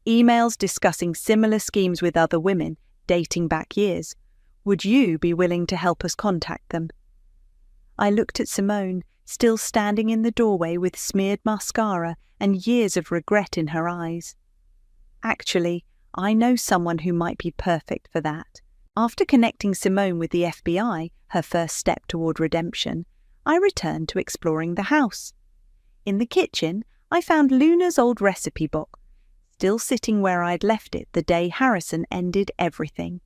Speaker 1: Emails discussing similar schemes with other women, dating back years. Would you be willing to help us contact them?" I looked at Simone, still standing in the doorway with smeared mascara and years of regret in her eyes. "Actually, I know someone who might be perfect for that." After connecting Simone with the FBI, her first step toward redemption, I returned to exploring the house. In the kitchen, I found Luna's old recipe book, still sitting where I'd left it the day Harrison ended everything.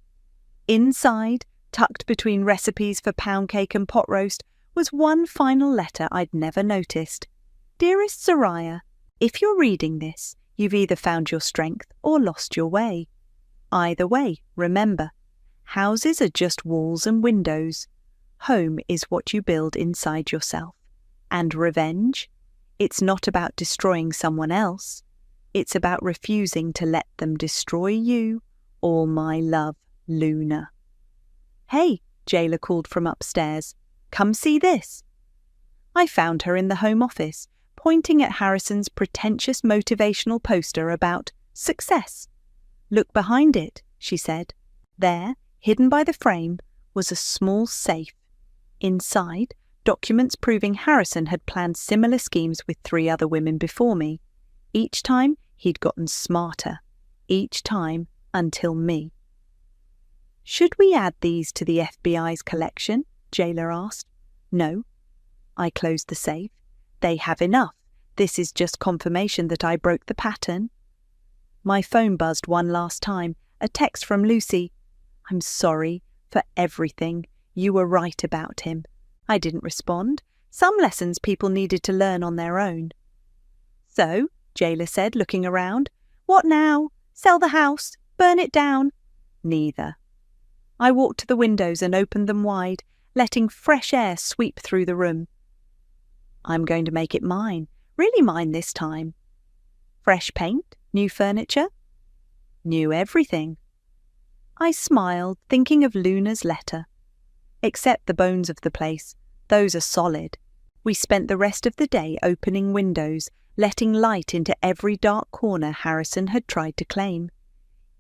Speaker 1: Inside, tucked between recipes for pound cake and pot roast, was one final letter I'd never noticed. "Dearest Soraya, if you're reading this, you've either found your strength or lost your way. Either way, remember, houses are just walls and windows. Home is what you build inside yourself. And revenge? It's not about destroying someone else. It's about refusing to let them destroy you. All my love, Luna." "Hey," Jayla called from upstairs. "Come see this." I found her in the home office, pointing at Harrison's pretentious motivational poster about success. "Look behind it," she said. There, hidden by the frame, was a small safe. Inside, documents proving Harrison had planned similar schemes with 3 other women before me. Each time, he'd gotten smarter. Each time, until me. "Should we add these to the FBI's collection?" Jayla asked. "No." I closed the safe. "They have enough. This is just confirmation that I broke the pattern." My phone buzzed one last time, a text from Lucy. "I'm sorry for everything. You were right about him." I didn't respond. Some lessons people needed to learn on their own. "So," Jayla said, looking around, "what now? Sell the house? Burn it down?" "Neither." I walked to the windows and opened them wide, letting fresh air sweep through the room. "I'm going to make it mine. Really mine this time." "Fresh paint? New furniture?" "New everything." I smiled, thinking of Luna's letter. "Except the bones of the place. Those are solid." We spent the rest of the day opening windows, letting light into every dark corner Harrison had tried to claim.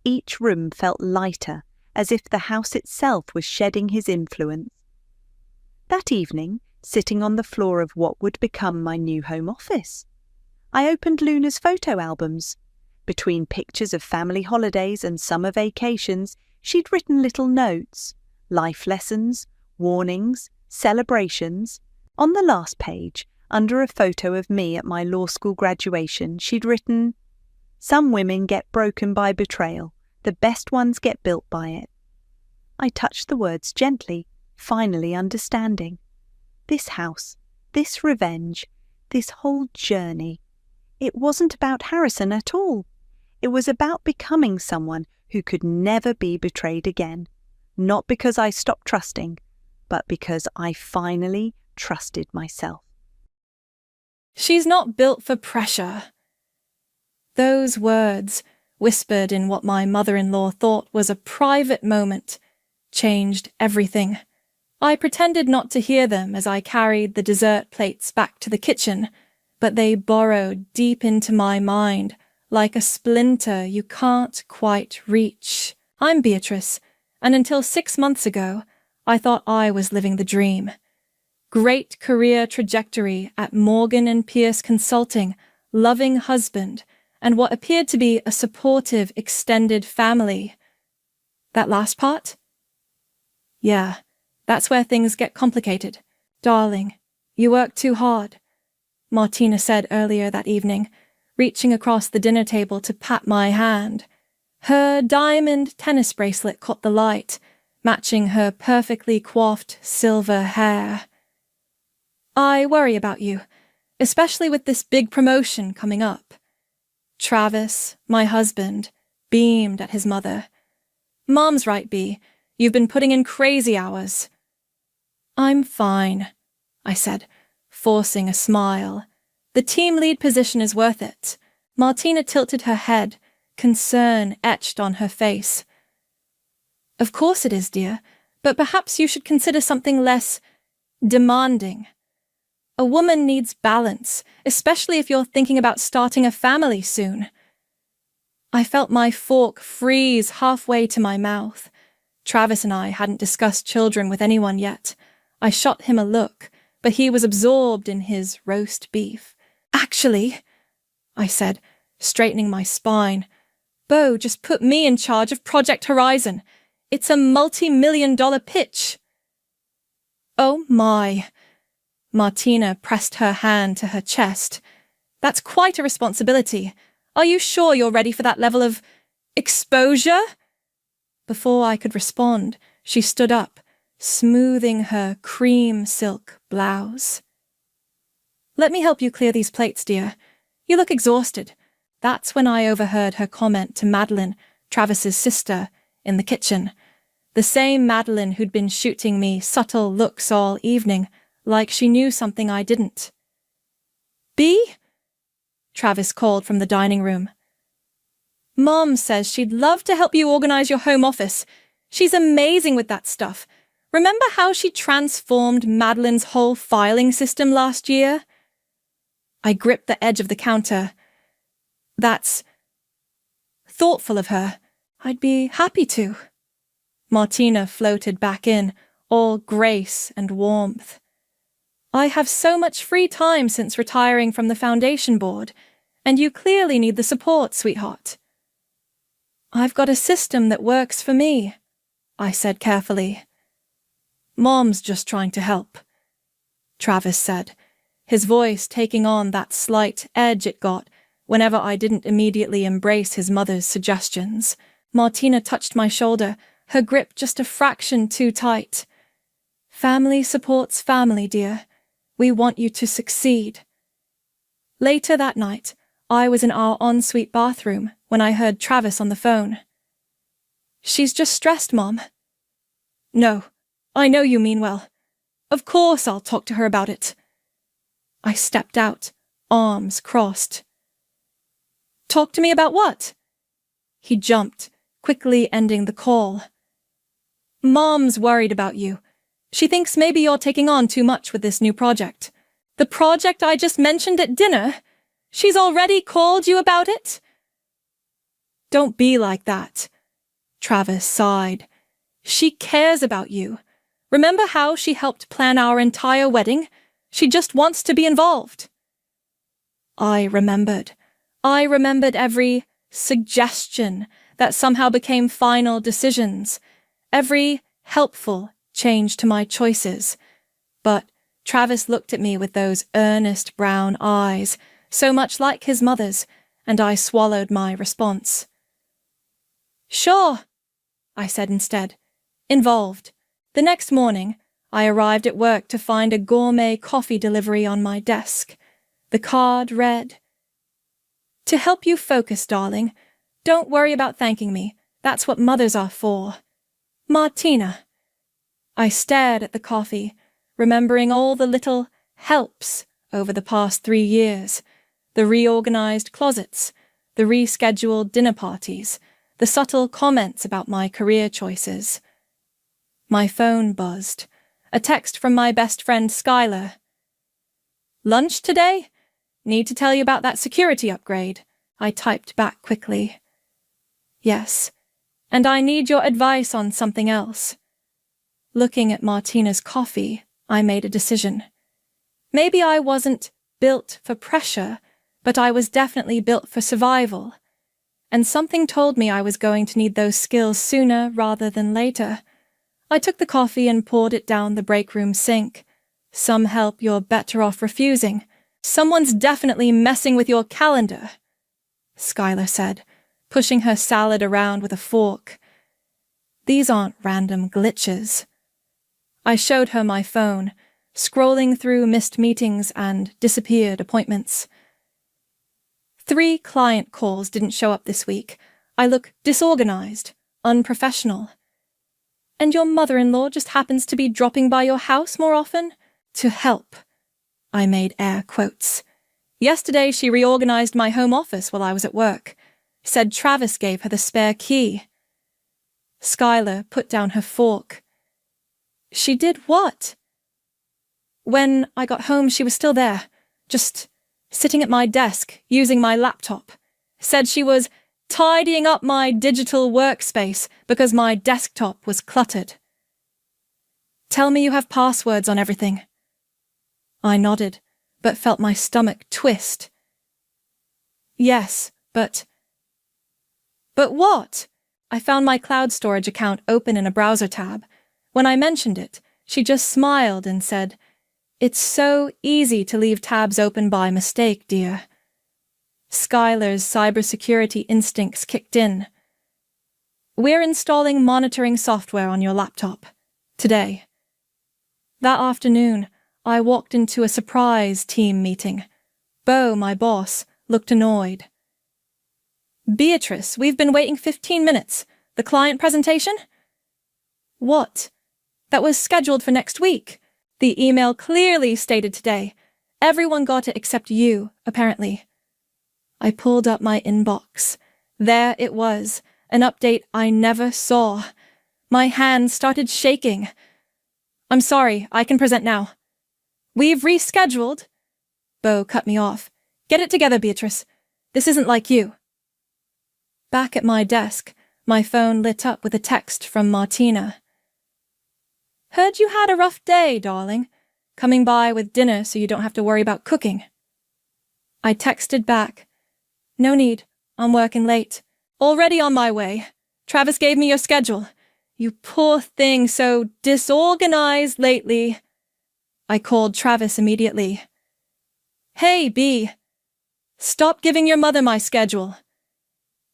Speaker 1: Each room felt lighter, as if the house itself was shedding his influence. That evening, sitting on the floor of what would become my new home office, I opened Luna's photo albums. Between pictures of family holidays and summer vacations, she'd written little notes, life lessons, warnings, celebrations. On the last page, under a photo of me at my law school graduation, she'd written, "Some women get broken by betrayal. The best ones get built by it." I touched the words gently, finally understanding. This house, this revenge, this whole journey. It wasn't about Harrison at all. It was about becoming someone who could never be betrayed again. Not because I stopped trusting, but because I finally trusted myself.
Speaker 2: She's not built for pressure. Those words, whispered in what my mother-in-law thought was a private moment, changed everything. I pretended not to hear them as I carried the dessert plates back to the kitchen, but they burrowed deep into my mind like a splinter you can't quite reach. I'm Beatrice, and until 6 months ago, I thought I was living the dream. Great career trajectory at Morgan & Pierce Consulting, loving husband, and what appeared to be a supportive extended family. That last part? Yeah, that's where things get complicated. Darling, you work too hard, Martina said earlier that evening, reaching across the dinner table to pat my hand. Her diamond tennis bracelet caught the light, matching her perfectly coiffed silver hair. I worry about you, especially with this big promotion coming up. Travis, my husband, beamed at his mother. Mom's right, Bea. You've been putting in crazy hours. I'm fine, I said, forcing a smile. The team lead position is worth it. Martina tilted her head, concern etched on her face. Of course it is, dear, but perhaps you should consider something less demanding. A woman needs balance, especially if you're thinking about starting a family soon. I felt my fork freeze halfway to my mouth. Travis and I hadn't discussed children with anyone yet. I shot him a look, but he was absorbed in his roast beef. Actually, I said, straightening my spine, Beau just put me in charge of Project Horizon. It's a multi-million-dollar pitch. Oh my. Martina pressed her hand to her chest. That's quite a responsibility. Are you sure you're ready for that level of exposure? Before I could respond, she stood up, smoothing her cream silk blouse. Let me help you clear these plates, dear. You look exhausted. That's when I overheard her comment to Madeline, Travis's sister, in the kitchen. The same Madeline who'd been shooting me subtle looks all evening, like she knew something I didn't. Bea? Travis called from the dining room. Mom says she'd love to help you organize your home office. She's amazing with that stuff. Remember how she transformed Madeline's whole filing system last year? I gripped the edge of the counter. That's thoughtful of her. I'd be happy to. Martina floated back in, all grace and warmth. I have so much free time since retiring from the foundation board, and you clearly need the support, sweetheart. I've got a system that works for me, I said carefully. Mom's just trying to help, Travis said, his voice taking on that slight edge it got whenever I didn't immediately embrace his mother's suggestions. Martina touched my shoulder, her grip just a fraction too tight. Family supports family, dear. We want you to succeed. Later that night, I was in our ensuite bathroom when I heard Travis on the phone. She's just stressed, Mom. No, I know you mean well. Of course I'll talk to her about it. I stepped out, arms crossed. Talk to me about what? He jumped, quickly ending the call. Mom's worried about you. She thinks maybe you're taking on too much with this new project. The project I just mentioned at dinner? She's already called you about it? Don't be like that. Travis sighed. She cares about you. Remember how she helped plan our entire wedding? She just wants to be involved. I remembered. Every suggestion that somehow became final decisions, every helpful change to my choices. But Travis looked at me with those earnest brown eyes, so much like his mother's, and I swallowed my response. Sure, I said instead, involved. The next morning, I arrived at work to find a gourmet coffee delivery on my desk. The card read, To help you focus, darling. Don't worry about thanking me. That's what mothers are for. Martina. I stared at the coffee, remembering all the little helps over the past 3 years. The reorganized closets, the rescheduled dinner parties, the subtle comments about my career choices. My phone buzzed. A text from my best friend Skylar. "Lunch today? Need to tell you about that security upgrade," I typed back quickly. "Yes, and I need your advice on something else." Looking at Martina's coffee, I made a decision. Maybe I wasn't built for pressure, but I was definitely built for survival. And something told me I was going to need those skills sooner rather than later. I took the coffee and poured it down the break room sink. "Some help you're better off refusing. Someone's definitely messing with your calendar," Skylar said, pushing her salad around with a fork. "These aren't random glitches." I showed her my phone, scrolling through missed meetings and disappeared appointments. 3 client calls didn't show up this week. I look disorganized, unprofessional. "And your mother-in-law just happens to be dropping by your house more often? To help." I made air quotes. "Yesterday she reorganized my home office while I was at work. Said Travis gave her the spare key." Skylar put down her fork. "She did what?" "When I got home, she was still there, just sitting at my desk, using my laptop. Said she was tidying up my digital workspace because my desktop was cluttered." "Tell me you have passwords on everything." I nodded, but felt my stomach twist. "Yes, but..." "But what?" I found my cloud storage account open in a browser tab. When I mentioned it, she just smiled and said, "It's so easy to leave tabs open by mistake, dear." Skylar's cybersecurity instincts kicked in. "We're installing monitoring software on your laptop. Today." That afternoon, I walked into a surprise team meeting. Bo, my boss, looked annoyed. "Beatrice, we've been waiting 15 minutes. The client presentation?" "What?" "That was scheduled for next week. The email clearly stated today. Everyone got it except you, apparently." I pulled up my inbox. There it was, an update I never saw. My hands started shaking. "I'm sorry, I can present now." "We've rescheduled." Bo cut me off. "Get it together, Beatrice. This isn't like you." Back at my desk, my phone lit up with a text from Martina. "Heard you had a rough day, darling. Coming by with dinner so you don't have to worry about cooking." I texted back, "No need. I'm working late. Already on my way. Travis gave me your schedule. You poor thing, so disorganized lately." I called Travis immediately. "Hey, B. Stop giving your mother my schedule.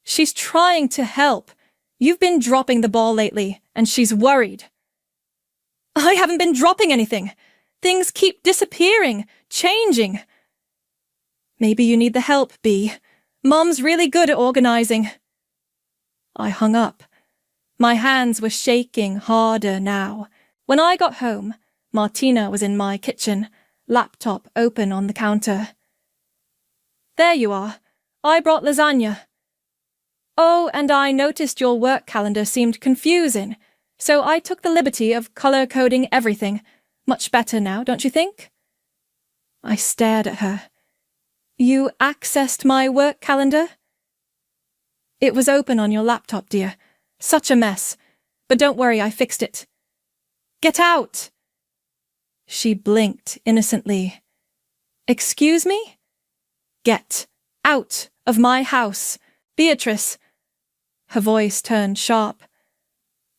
Speaker 2: She's trying to help. You've been dropping the ball lately, and she's worried." "I haven't been dropping anything. Things keep disappearing, changing." "Maybe you need the help, B. Mom's really good at organizing." I hung up. My hands were shaking harder now. When I got home, Martina was in my kitchen, laptop open on the counter. "There you are. I brought lasagna." "Oh, and I noticed your work calendar seemed confusing, so I took the liberty of color-coding everything. Much better now, don't you think?" I stared at her. "You accessed my work calendar?" "It was open on your laptop, dear. Such a mess. But don't worry, I fixed it." "Get out!" She blinked innocently. "Excuse me?" "Get out of my house. Beatrice." Her voice turned sharp.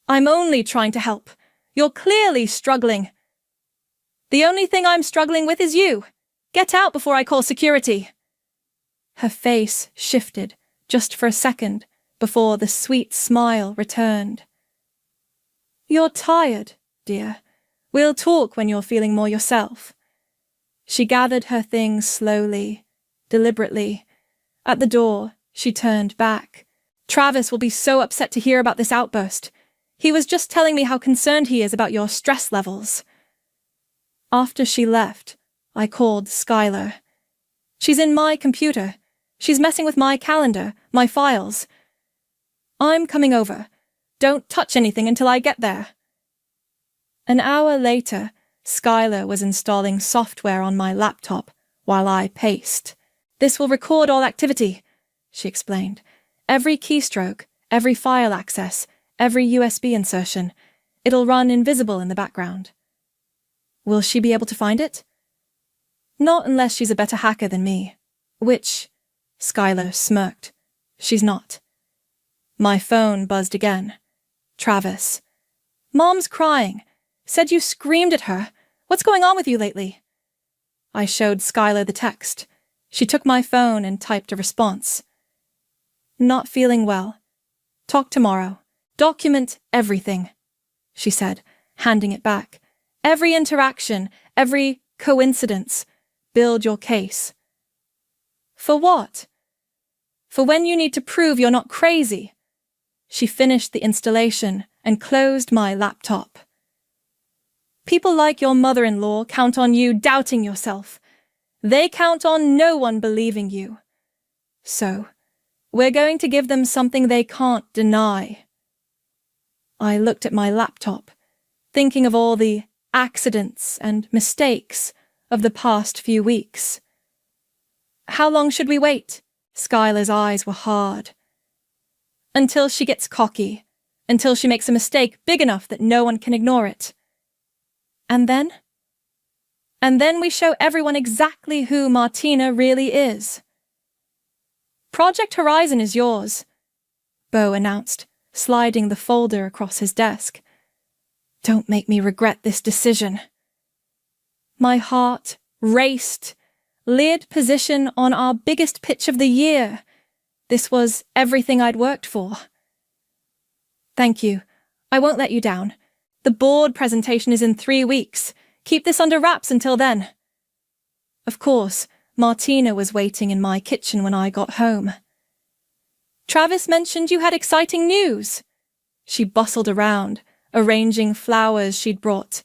Speaker 2: "I'm only trying to help. You're clearly struggling." "The only thing I'm struggling with is you. Get out before I call security." Her face shifted just for a second before the sweet smile returned. "You're tired, dear. We'll talk when you're feeling more yourself." She gathered her things slowly, deliberately. At the door, she turned back. "Travis will be so upset to hear about this outburst. He was just telling me how concerned he is about your stress levels." After she left, I called Skylar. "She's in my computer. She's messing with my calendar, my files. I'm coming over. Don't touch anything until I get there. An hour later, Skylar was installing software on my laptop while I paced. This will record all activity, she explained. Every keystroke, every file access, every USB insertion. It'll run invisible in the background. Will she be able to find it? Not unless she's a better hacker than me. Which, Skylar smirked. She's not. My phone buzzed again. Travis. Mom's crying. Said you screamed at her. What's going on with you lately? I showed Skylar the text. She took my phone and typed a response. Not feeling well. Talk tomorrow. Document everything, she said, handing it back. Every interaction, every coincidence. Build your case. For what? For when you need to prove you're not crazy. She finished the installation and closed my laptop. People like your mother-in-law count on you doubting yourself. They count on no one believing you. So, we're going to give them something they can't deny. I looked at my laptop, thinking of all the accidents and mistakes of the past few weeks. How long should we wait? Skylar's eyes were hard. Until she gets cocky, until she makes a mistake big enough that no one can ignore it. And then? And then we show everyone exactly who Martina really is. Project Horizon is yours, Bo announced, sliding the folder across his desk. Don't make me regret this decision. My heart raced. Lead position on our biggest pitch of the year. This was everything I'd worked for. Thank you. I won't let you down. The board presentation is in 3 weeks. Keep this under wraps until then. Of course, Martina was waiting in my kitchen when I got home. Travis mentioned you had exciting news. She bustled around, arranging flowers she'd brought.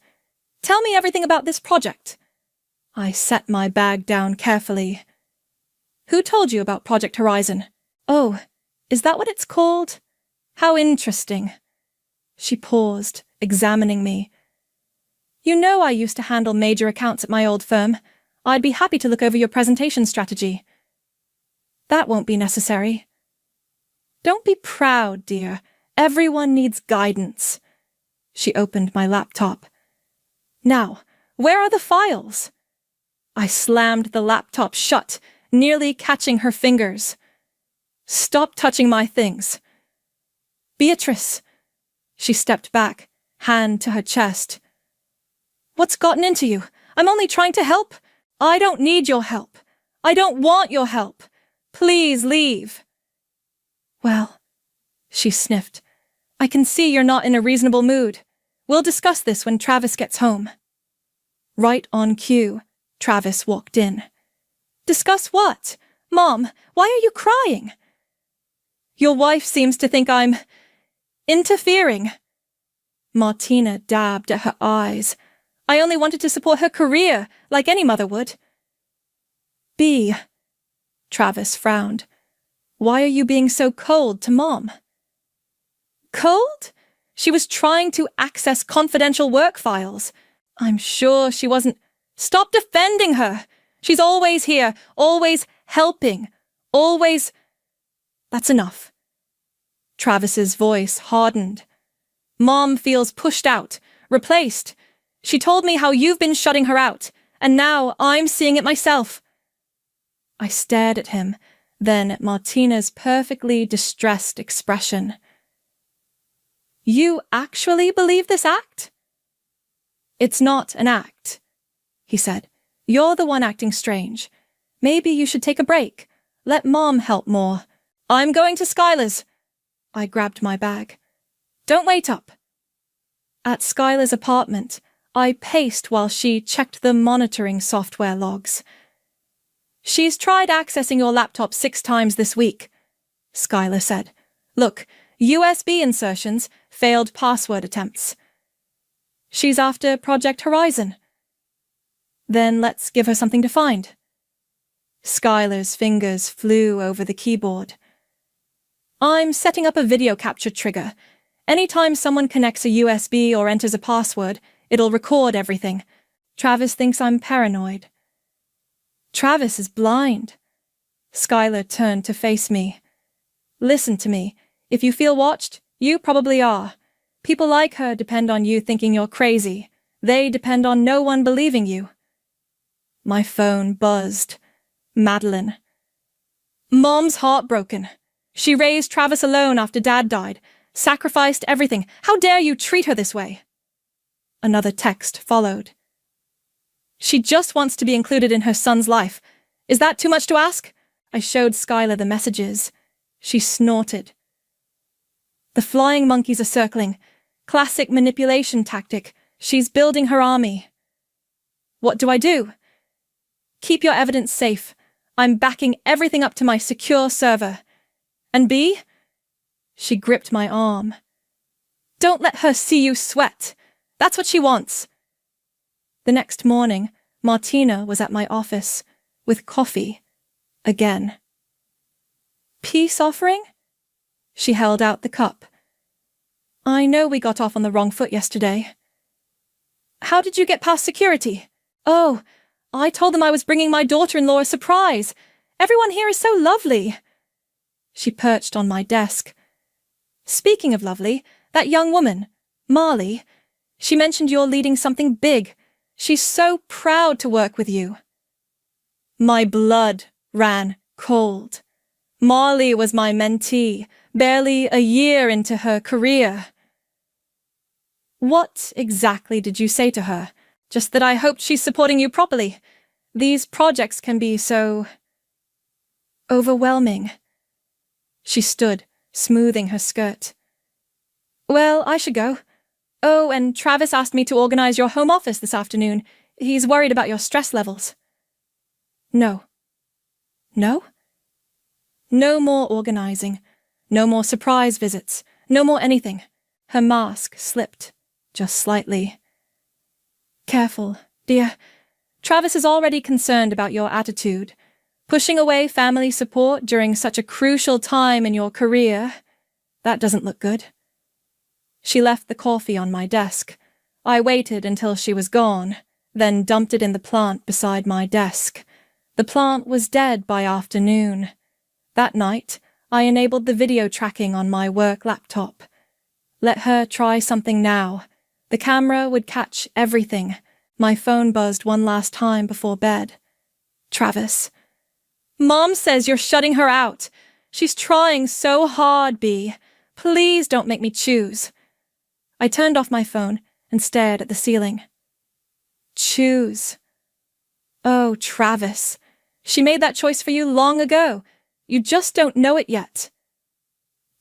Speaker 2: Tell me everything about this project. I set my bag down carefully. Who told you about Project Horizon? Oh, is that what it's called? How interesting. She paused, examining me. You know I used to handle major accounts at my old firm. I'd be happy to look over your presentation strategy. That won't be necessary. Don't be proud, dear. Everyone needs guidance. She opened my laptop. Now, where are the files? I slammed the laptop shut, nearly catching her fingers. Stop touching my things. Beatrice. She stepped back, hand to her chest. What's gotten into you? I'm only trying to help. I don't need your help. I don't want your help. Please leave. Well, she sniffed. I can see you're not in a reasonable mood. We'll discuss this when Travis gets home. Right on cue, Travis walked in. Discuss what? Mom, why are you crying? Your wife seems to think I'm interfering. Martina dabbed at her eyes. I only wanted to support her career, like any mother would. B. Travis frowned. Why are you being so cold to Mom? Cold? She was trying to access confidential work files. I'm sure she wasn't. Stop defending her. She's always here, always helping, always. That's enough. Travis's voice hardened. Mom feels pushed out, replaced. She told me how you've been shutting her out, and now I'm seeing it myself. I stared at him, then at Martina's perfectly distressed expression. You actually believe this act? It's not an act, he said. You're the one acting strange. Maybe you should take a break. Let Mom help more. I'm going to Skylar's. I grabbed my bag. Don't wait up. At Skylar's apartment, I paced while she checked the monitoring software logs. She's tried accessing your laptop 6 times this week, Skylar said. Look, USB insertions, failed password attempts. She's after Project Horizon. Then let's give her something to find. Skylar's fingers flew over the keyboard. I'm setting up a video capture trigger. Anytime someone connects a USB or enters a password, it'll record everything. Travis thinks I'm paranoid. Travis is blind. Skylar turned to face me. Listen to me. If you feel watched, you probably are. People like her depend on you thinking you're crazy. They depend on no one believing you. My phone buzzed. Madeline. Mom's heartbroken. She raised Travis alone after Dad died, sacrificed everything. How dare you treat her this way? Another text followed. She just wants to be included in her son's life. Is that too much to ask? I showed Skylar the messages. She snorted. The flying monkeys are circling. Classic manipulation tactic. She's building her army. What do I do? Keep your evidence safe. I'm backing everything up to my secure server. And B? She gripped my arm. Don't let her see you sweat. That's what she wants. The next morning, Martina was at my office with coffee again. Peace offering? She held out the cup. I know we got off on the wrong foot yesterday. How did you get past security? Oh, I told them I was bringing my daughter-in-law a surprise. Everyone here is so lovely. She perched on my desk. Speaking of lovely, that young woman, Marley, she mentioned you're leading something big. She's so proud to work with you. My blood ran cold. Marley was my mentee, barely a year into her career. What exactly did you say to her? Just that I hoped she's supporting you properly. These projects can be so overwhelming. She stood, smoothing her skirt. Well, I should go. Oh, and Travis asked me to organize your home office this afternoon. He's worried about your stress levels. No. No? No more organizing. No more surprise visits. No more anything. Her mask slipped, just slightly. Careful, dear. Travis is already concerned about your attitude. Pushing away family support during such a crucial time in your career, that doesn't look good. She left the coffee on my desk. I waited until she was gone, then dumped it in the plant beside my desk. The plant was dead by afternoon. That night, I enabled the video tracking on my work laptop. Let her try something now. The camera would catch everything. My phone buzzed one last time before bed. Travis. Mom says you're shutting her out. She's trying so hard, Bea. Please don't make me choose. I turned off my phone and stared at the ceiling. Choose. Oh, Travis. She made that choice for you long ago. You just don't know it yet.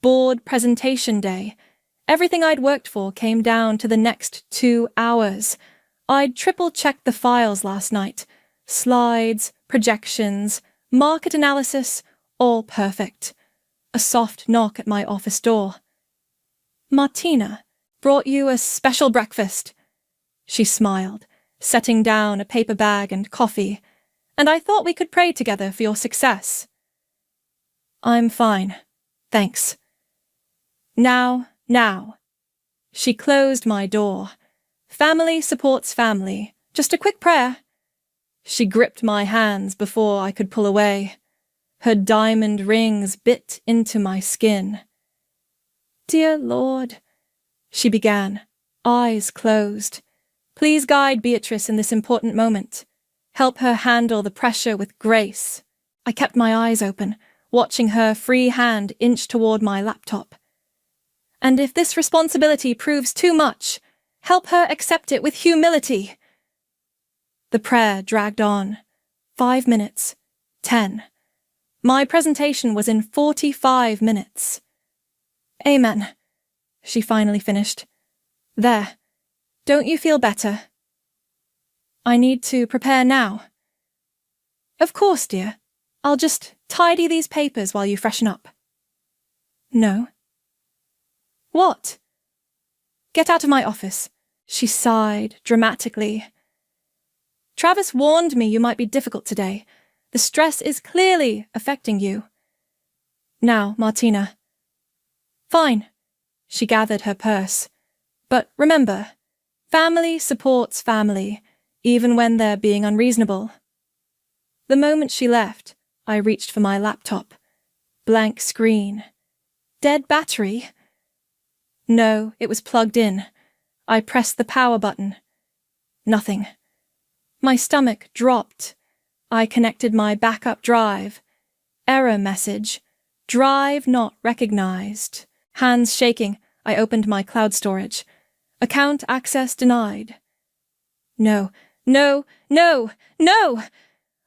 Speaker 2: Board presentation day. Everything I'd worked for came down to the next 2 hours. I'd triple-checked the files last night. Slides, projections, market analysis, all perfect. A soft knock at my office door. Martina brought you a special breakfast. She smiled, setting down a paper bag and coffee, and I thought we could pray together for your success. I'm fine, thanks. Now. She closed my door. Family supports family. Just a quick prayer. She gripped my hands before I could pull away. Her diamond rings bit into my skin. Dear Lord, she began, eyes closed. Please guide Beatrice in this important moment. Help her handle the pressure with grace. I kept my eyes open, watching her free hand inch toward my laptop. And if this responsibility proves too much, help her accept it with humility. The prayer dragged on. 5 minutes. 10. My presentation was in 45 minutes. Amen, she finally finished. There. Don't you feel better? I need to prepare now. Of course, dear. I'll just tidy these papers while you freshen up. No. What? Get out of my office. She sighed dramatically. Travis warned me you might be difficult today. The stress is clearly affecting you. Now, Martina. Fine. She gathered her purse. But remember, family supports family, even when they're being unreasonable. The moment she left, I reached for my laptop. Blank screen. Dead battery? No, it was plugged in. I pressed the power button. Nothing. My stomach dropped. I connected my backup drive. Error message. Drive not recognized. Hands shaking, I opened my cloud storage. Account access denied. No, no, no, no!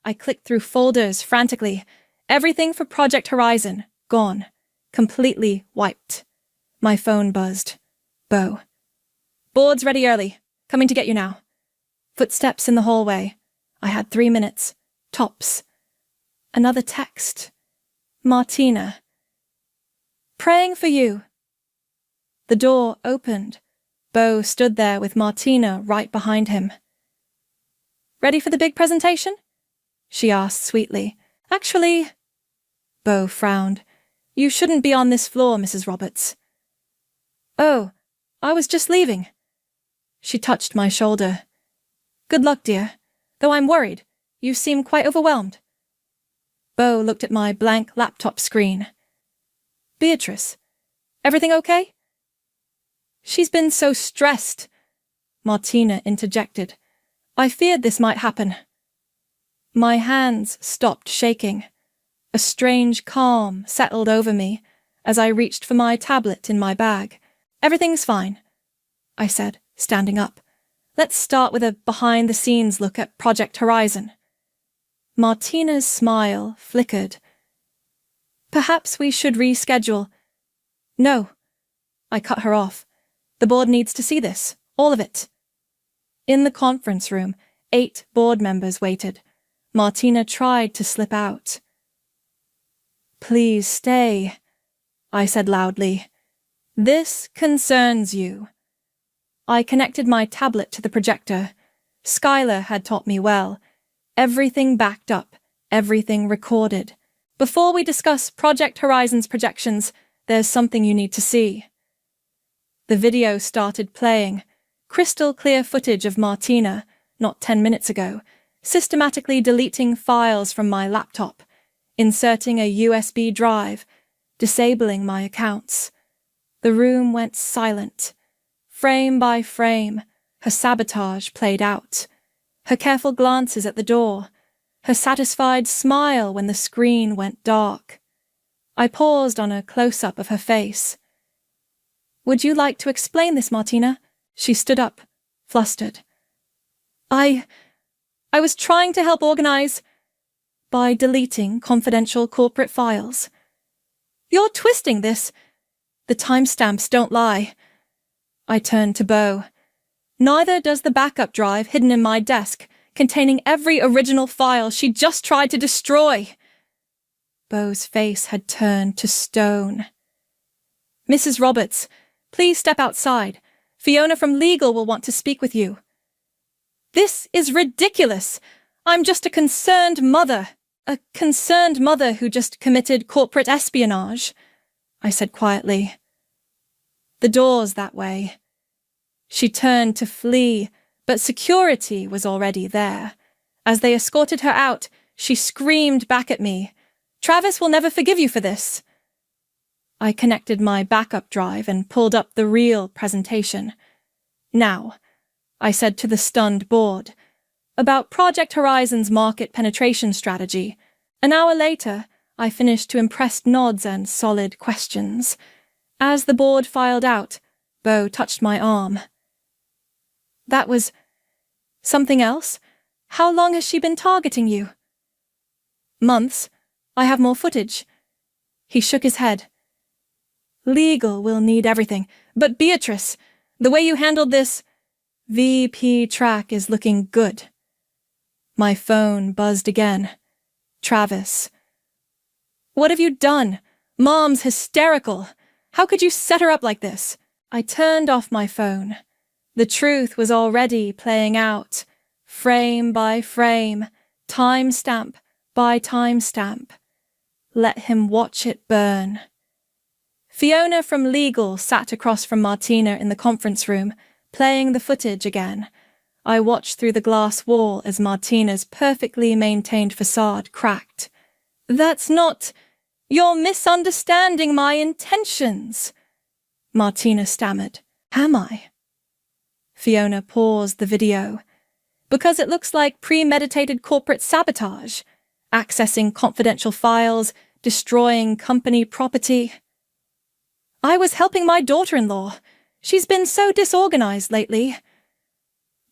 Speaker 2: I clicked through folders frantically. Everything for Project Horizon, gone. Completely wiped. My phone buzzed. Bo. Board's ready early. Coming to get you now. Footsteps in the hallway. I had 3 minutes. Tops. Another text. Martina. Praying for you. The door opened. Bo stood there with Martina right behind him. Ready for the big presentation? She asked sweetly. Actually, Bo frowned. You shouldn't be on this floor, Mrs. Roberts. Oh, I was just leaving. She touched my shoulder. Good luck, dear. Though I'm worried. You seem quite overwhelmed. Bo looked at my blank laptop screen. Beatrice, everything okay? She's been so stressed, Martina interjected. I feared this might happen. My hands stopped shaking. A strange calm settled over me as I reached for my tablet in my bag. Everything's fine, I said, standing up. Let's start with a behind-the-scenes look at Project Horizon. Martina's smile flickered. Perhaps we should reschedule. No, I cut her off. The board needs to see this, all of it. In the conference room, 8 board members waited. Martina tried to slip out. Please stay, I said loudly. This concerns you. I connected my tablet to the projector. Skylar had taught me well. Everything backed up, everything recorded. Before we discuss Project Horizon's projections, there's something you need to see. The video started playing. Crystal clear footage of Martina, not 10 minutes ago, systematically deleting files from my laptop, inserting a USB drive, disabling my accounts. The room went silent. Frame by frame, her sabotage played out. Her careful glances at the door, her satisfied smile when the screen went dark. I paused on a close-up of her face. Would you like to explain this, Martina? She stood up, flustered. I was trying to help organize by deleting confidential corporate files. You're twisting this. The timestamps don't lie. I turned to Bo. Neither does the backup drive hidden in my desk, containing every original file she just tried to destroy. Bo's face had turned to stone. Mrs. Roberts, please step outside. Fiona from legal will want to speak with you. This is ridiculous. I'm just a concerned mother who just committed corporate espionage, I said quietly. The door's that way. She turned to flee, but security was already there. As they escorted her out, she screamed back at me, Travis will never forgive you for this. I connected my backup drive and pulled up the real presentation. Now, I said to the stunned board, about Project Horizon's market penetration strategy. An hour later, I finished to impressed nods and solid questions. As the board filed out, Bo touched my arm. That was something else? How long has she been targeting you? Months. I have more footage. He shook his head. Legal will need everything, but Beatrice, the way you handled this VP track is looking good. My phone buzzed again. Travis. What have you done? Mom's hysterical. How could you set her up like this? I turned off my phone. The truth was already playing out, frame by frame, timestamp By timestamp. Let him watch it burn. Fiona from legal sat across from Martina in the conference room, playing the footage again. I watched through the glass wall as Martina's perfectly maintained facade cracked. That's not... You're misunderstanding my intentions, Martina stammered. Am I? Fiona paused the video. Because it looks like premeditated corporate sabotage, accessing confidential files, destroying company property. I was helping my daughter-in-law. She's been so disorganized lately.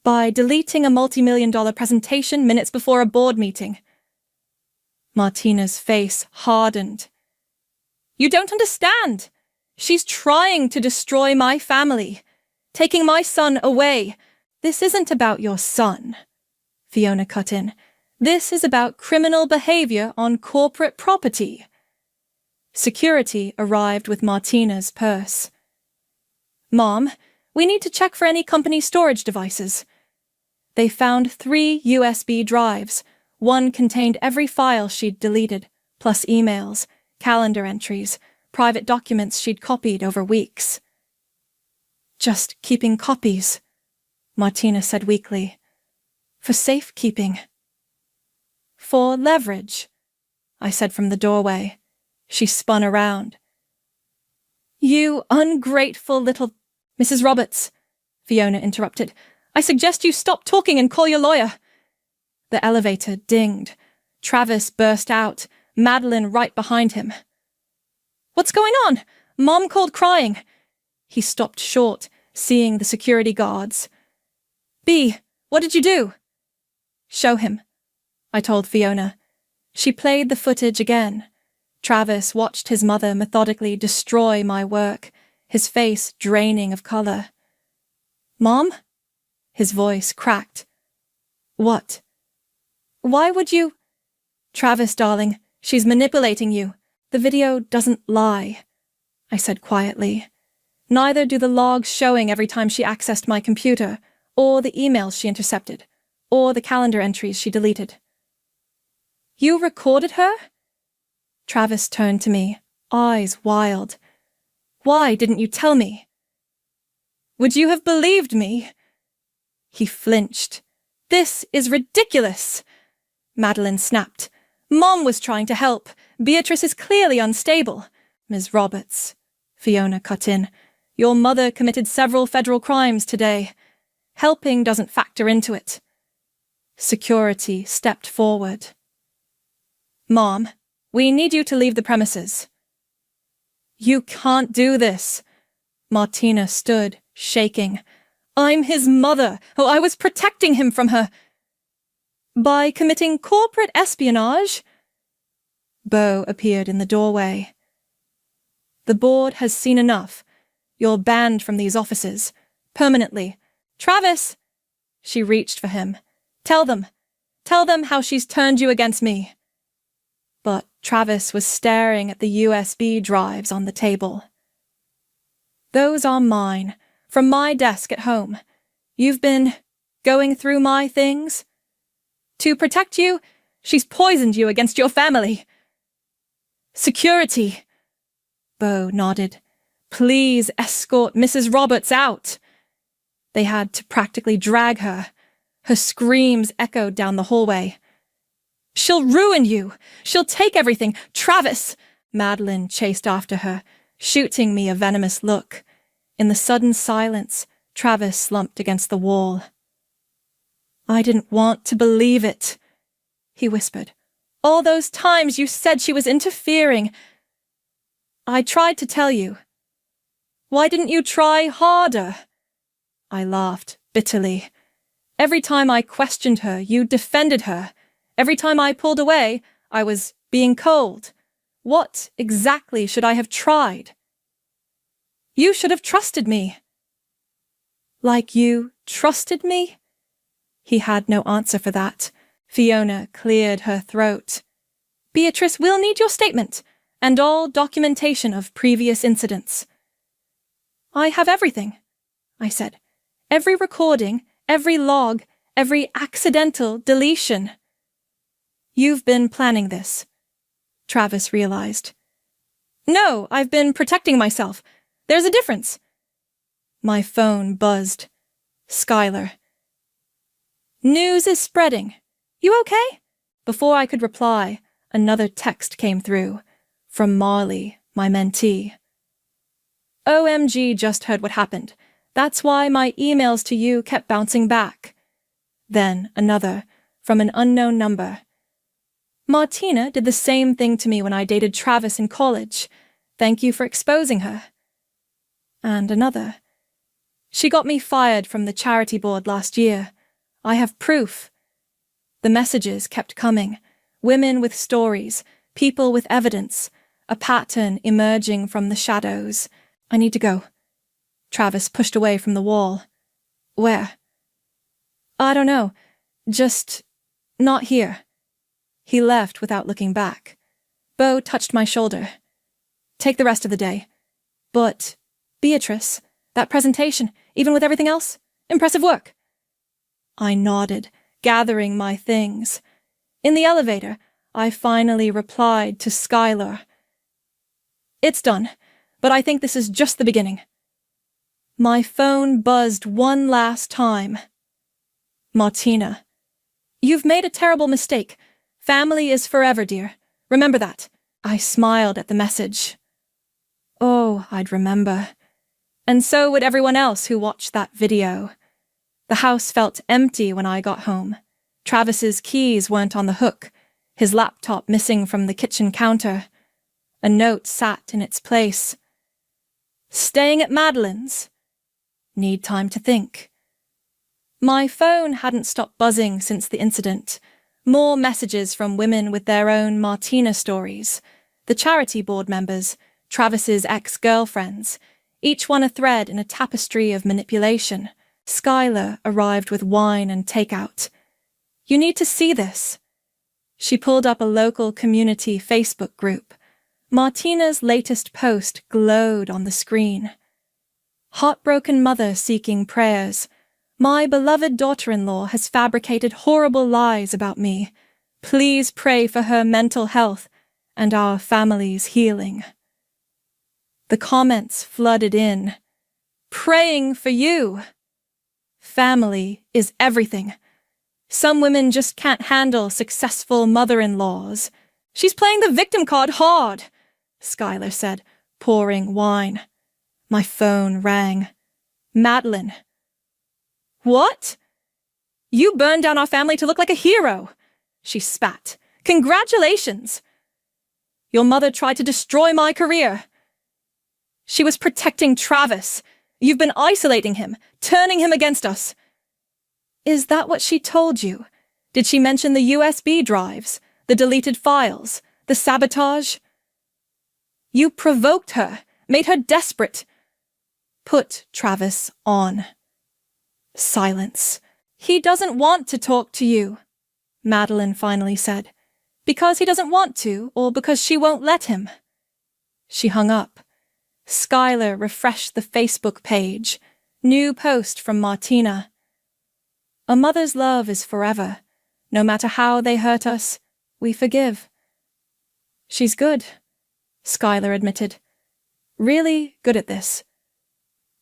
Speaker 2: By deleting a multi-million-dollar presentation minutes before a board meeting. Martina's face hardened. You don't understand. She's trying to destroy my family, taking my son away. This isn't about your son, Fiona cut in. This is about criminal behavior on corporate property. Security arrived with Martina's purse. Mom, we need to check for any company storage devices. They found 3 USB drives. One contained every file she'd deleted, plus emails, calendar entries, private documents she'd copied over weeks. Just keeping copies, Martina said weakly. For safekeeping. For leverage, I said from the doorway. She spun around. You ungrateful little... Mrs. Roberts, Fiona interrupted. I suggest you stop talking and call your lawyer. The elevator dinged. Travis burst out, Madeline right behind him. What's going on? Mom called crying. He stopped short, seeing the security guards. B, what did you do? Show him, I told Fiona. She played the footage again. Travis watched his mother methodically destroy my work, his face draining of color. Mom? His voice cracked. What? Why would you... Travis, darling, she's manipulating you. The video doesn't lie, I said quietly. Neither do the logs showing every time she accessed my computer, or the emails she intercepted, or the calendar entries she deleted. You recorded her? Travis turned to me, eyes wild. Why didn't you tell me? Would you have believed me? He flinched. This is ridiculous, Madeline snapped. Mom was trying to help. Beatrice is clearly unstable. Ms. Roberts, Fiona cut in. Your mother committed several federal crimes today. Helping doesn't factor into it. Security stepped forward. Mom, we need you to leave the premises. You can't do this. Martina stood, shaking. I'm his mother. Oh, I was protecting him from her. By committing corporate espionage? Beau appeared in the doorway. The board has seen enough. You're banned from these offices. Permanently. Travis! She reached for him. Tell them how she's turned you against me. But Travis was staring at the USB drives on the table. Those are mine, from my desk at home. You've been going through my things? To protect you, she's poisoned you against your family. Security. Beau nodded. Please escort Mrs. Roberts out. They had to practically drag her. Her screams echoed down the hallway. She'll ruin you. She'll take everything. Travis! Madeline chased after her, shooting me a venomous look. In the sudden silence, Travis slumped against the wall. I didn't want to believe it, he whispered. All those times you said she was interfering. I tried to tell you. Why didn't you try harder? I laughed bitterly. Every time I questioned her, you defended her. Every time I pulled away, I was being cold. What exactly should I have tried? You should have trusted me. Like you trusted me? He had no answer for that. Fiona cleared her throat. Beatrice will need your statement, and all documentation of previous incidents. I have everything, I said. Every recording, every log, every accidental deletion. You've been planning this, Travis realized. No, I've been protecting myself. There's a difference. My phone buzzed. Skylar. News is spreading. You okay? Before I could reply, another text came through. From Marley, my mentee. OMG, just heard what happened. That's why my emails to you kept bouncing back. Then another, from an unknown number. Martina did the same thing to me when I dated Travis in college. Thank you for exposing her. And another. She got me fired from the charity board last year. I have proof. The messages kept coming. Women with stories, people with evidence, a pattern emerging from the shadows. I need to go. Travis pushed away from the wall. Where? I don't know. Just not here. He left without looking back. Beau touched my shoulder. Take the rest of the day. But, Beatrice, that presentation, even with everything else, impressive work. I nodded, gathering my things. In the elevator, I finally replied to Skylar. It's done, but I think this is just the beginning. My phone buzzed one last time. Martina. You've made a terrible mistake. Family is forever, dear. Remember that. I smiled at the message. Oh, I'd remember. And so would everyone else who watched that video. The house felt empty when I got home. Travis's keys weren't on the hook, his laptop missing from the kitchen counter. A note sat in its place. Staying at Madeline's? Need time to think. My phone hadn't stopped buzzing since the incident. More messages from women with their own Martina stories. The charity board members, Travis's ex-girlfriends, each one a thread in a tapestry of manipulation. Skylar arrived with wine and takeout. You need to see this. She pulled up a local community Facebook group. Martina's latest post glowed on the screen. Heartbroken mother seeking prayers. My beloved daughter-in-law has fabricated horrible lies about me. Please pray for her mental health and our family's healing. The comments flooded in. Praying for you. Family is everything. Some women just can't handle successful mother-in-laws. She's playing the victim card hard, Skylar said, pouring wine. My phone rang. Madeline. What? You burned down our family to look like a hero, she spat. Congratulations! Your mother tried to destroy my career. She was protecting Travis. You've been isolating him, turning him against us. Is that what she told you? Did she mention the USB drives, the deleted files, the sabotage? You provoked her, made her desperate. Put Travis on. Silence. He doesn't want to talk to you, Madeline finally said. Because he doesn't want to, or because she won't let him. She hung up. Skylar refreshed the Facebook page. New post from Martina. A mother's love is forever. No matter how they hurt us, we forgive. She's good, Skylar admitted. Really good at this.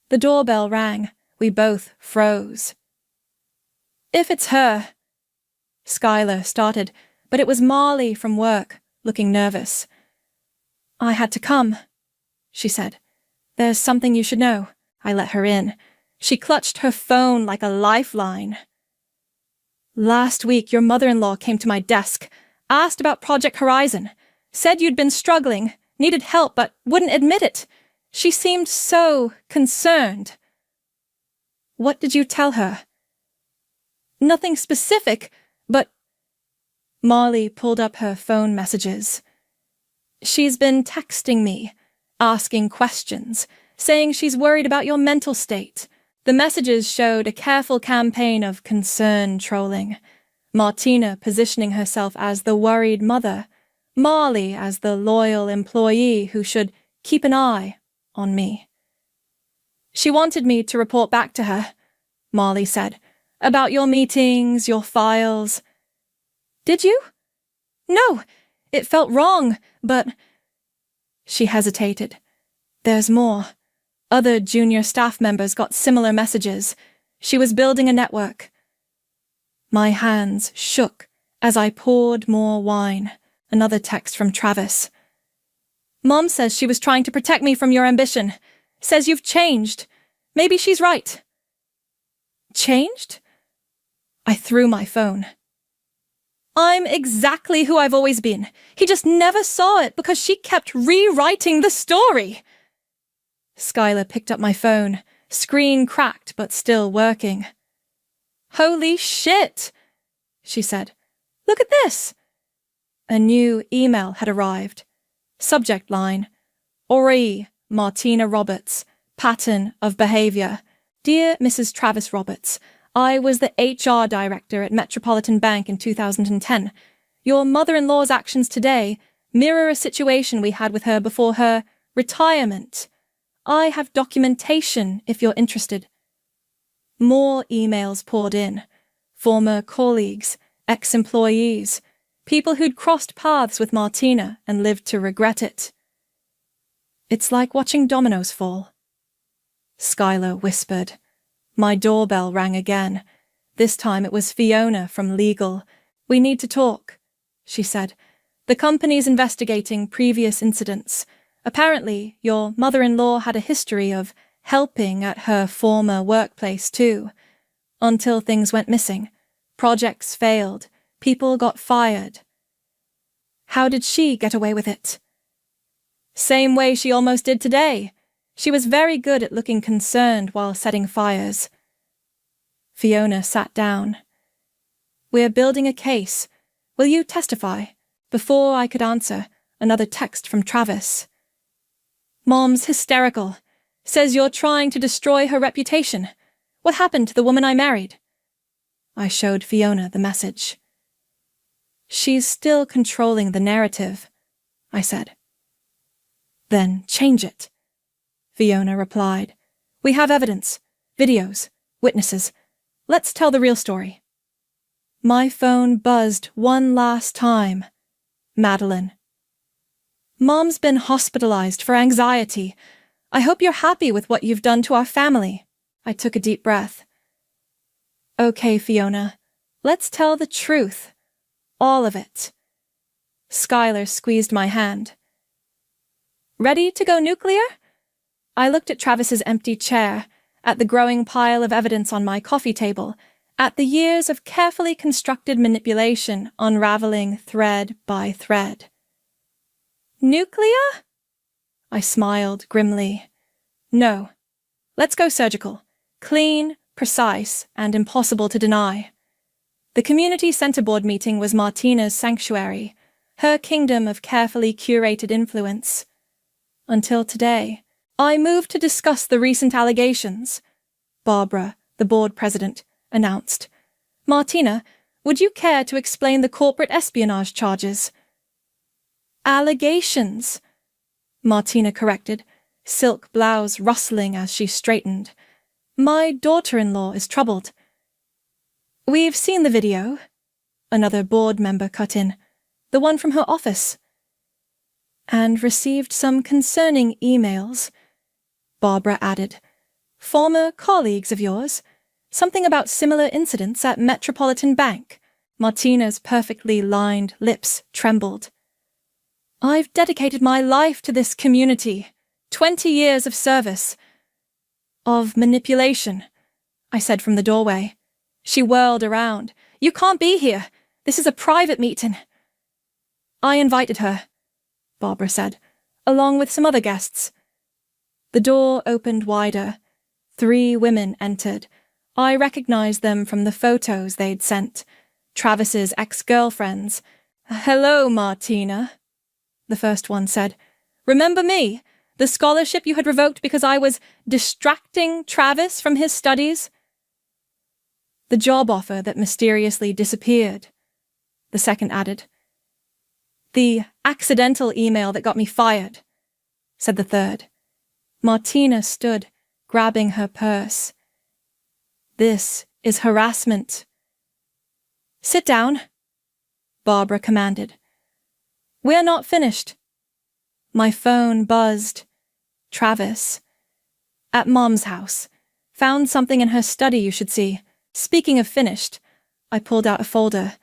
Speaker 2: The doorbell rang. We both froze. If it's her, Skylar started, but it was Marley from work, looking nervous. I had to come, she said. There's something you should know. I let her in. She clutched her phone like a lifeline. Last week, your mother-in-law came to my desk, asked about Project Horizon, said you'd been struggling, needed help, but wouldn't admit it. She seemed so concerned. What did you tell her? Nothing specific, but... Marley pulled up her phone messages. She's been texting me, asking questions, saying she's worried about your mental state. The messages showed a careful campaign of concern trolling. Martina positioning herself as the worried mother, Marley as the loyal employee who should keep an eye on me. She wanted me to report back to her, Marley said, about your meetings, your files. Did you? No, it felt wrong, but... She hesitated. There's more. Other junior staff members got similar messages. She was building a network. My hands shook as I poured more wine. Another text from Travis. Mom says she was trying to protect me from your ambition. Says you've changed. Maybe she's right. Changed? I threw my phone. I'm exactly who I've always been. He just never saw it because she kept rewriting the story. Skylar picked up my phone, screen cracked but still working. Holy shit, she said. Look at this. A new email had arrived. Subject line, Ori Martina Roberts, pattern of behavior. Dear Mrs. Travis Roberts, I was the HR director at Metropolitan Bank in 2010. Your mother-in-law's actions today mirror a situation we had with her before her retirement. I have documentation if you're interested. More emails poured in. Former colleagues, ex-employees, people who'd crossed paths with Martina and lived to regret it. It's like watching dominoes fall. Skylar whispered. My doorbell rang again. This time it was Fiona from legal. We need to talk, she said. The company's investigating previous incidents. Apparently, your mother-in-law had a history of helping at her former workplace too. Until things went missing. Projects failed. People got fired. How did she get away with it? Same way she almost did today. She was very good at looking concerned while setting fires. Fiona sat down. We're building a case. Will you testify? Before I could answer, another text from Travis. Mom's hysterical. Says you're trying to destroy her reputation. What happened to the woman I married? I showed Fiona the message. She's still controlling the narrative, I said. Then change it, Fiona replied. We have evidence, videos, witnesses. Let's tell the real story. My phone buzzed one last time. Madeline. Mom's been hospitalized for anxiety. I hope you're happy with what you've done to our family. I took a deep breath. Okay, Fiona, let's tell the truth. All of it. Skylar squeezed my hand. Ready to go nuclear? I looked at Travis's empty chair, at the growing pile of evidence on my coffee table, at the years of carefully constructed manipulation unraveling thread by thread. Nuclear? I smiled grimly. No. Let's go surgical. Clean, precise, and impossible to deny. The community center board meeting was Martina's sanctuary, her kingdom of carefully curated influence. Until today, I moved to discuss the recent allegations. Barbara, the board president, announced. Martina, would you care to explain the corporate espionage charges? Allegations, Martina corrected, silk blouse rustling as she straightened. My daughter-in-law is troubled. We've seen the video, another board member cut in, the one from her office. And received some concerning emails, Barbara added. Former colleagues of yours? Something about similar incidents at Metropolitan Bank. Martina's perfectly lined lips trembled. I've dedicated my life to this community. 20 years of service. Of manipulation, I said from the doorway. She whirled around. You can't be here. This is a private meeting. I invited her, Barbara said, along with some other guests. The door opened wider. 3 women entered. I recognized them from the photos they'd sent. Travis's ex-girlfriends. Hello, Martina, the first one said. Remember me? The scholarship you had revoked because I was distracting Travis from his studies? The job offer that mysteriously disappeared, the second added. The accidental email that got me fired, said the third. Martina stood, grabbing her purse. This is harassment. Sit down, Barbara commanded. We're not finished. My phone buzzed. Travis. At Mom's house. Found something in her study you should see. Speaking of finished, I pulled out a folder.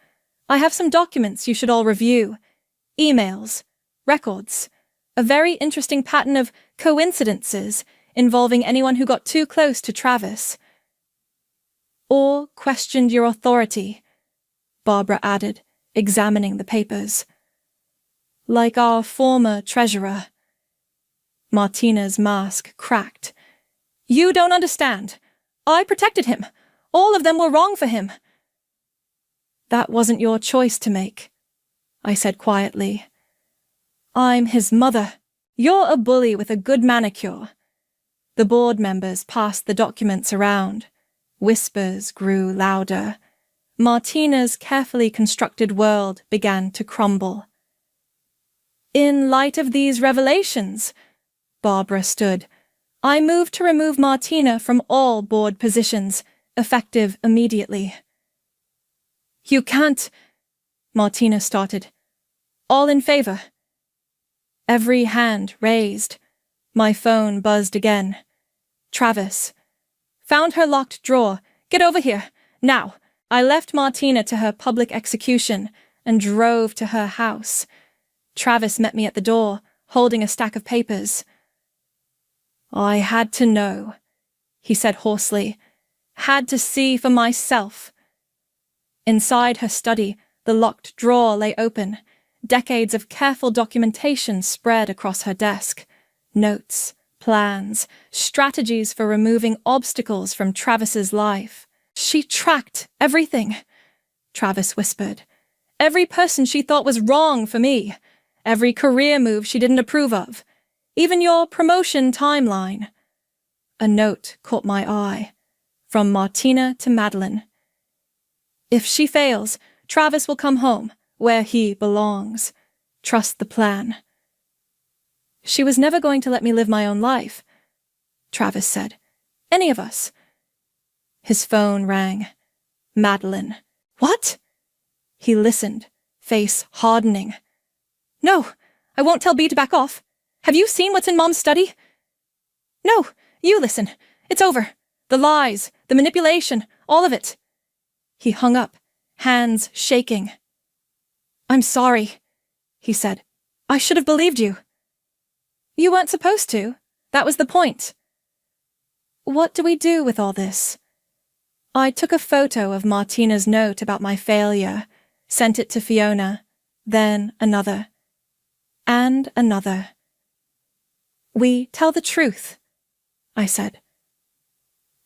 Speaker 2: I have some documents you should all review. Emails. Records. A very interesting pattern of coincidences involving anyone who got too close to Travis. Or questioned your authority, Barbara added, examining the papers. Like our former treasurer. Martina's mask cracked. You don't understand. I protected him. All of them were wrong for him. That wasn't your choice to make, I said quietly. I'm his mother. You're a bully with a good manicure. The board members passed the documents around. Whispers grew louder. Martina's carefully constructed world began to crumble. In light of these revelations, Barbara stood, I moved to remove Martina from all board positions, effective immediately. You can't, Martina started. All in favor? Every hand raised. My phone buzzed again. Travis. Found her locked drawer. Get over here. Now. I left Martina to her public execution and drove to her house. Travis met me at the door, holding a stack of papers. I had to know, he said hoarsely. Had to see for myself. Inside her study, the locked drawer lay open. Decades of careful documentation spread across her desk. Notes, plans, strategies for removing obstacles from Travis's life. She tracked everything, Travis whispered. Every person she thought was wrong for me. Every career move she didn't approve of. Even your promotion timeline. A note caught my eye. From Martina to Madeline. If she fails, Travis will come home, where he belongs. Trust the plan. She was never going to let me live my own life, Travis said. Any of us. His phone rang. Madeline. What? He listened, face hardening. No, I won't tell B to back off. Have you seen what's in Mom's study? No, you listen. It's over. The lies, the manipulation, all of it. He hung up, hands shaking. I'm sorry, he said. I should have believed you. You weren't supposed to. That was the point. What do we do with all this? I took a photo of Martina's note about my failure, sent it to Fiona, then another. And another. We tell the truth, I said.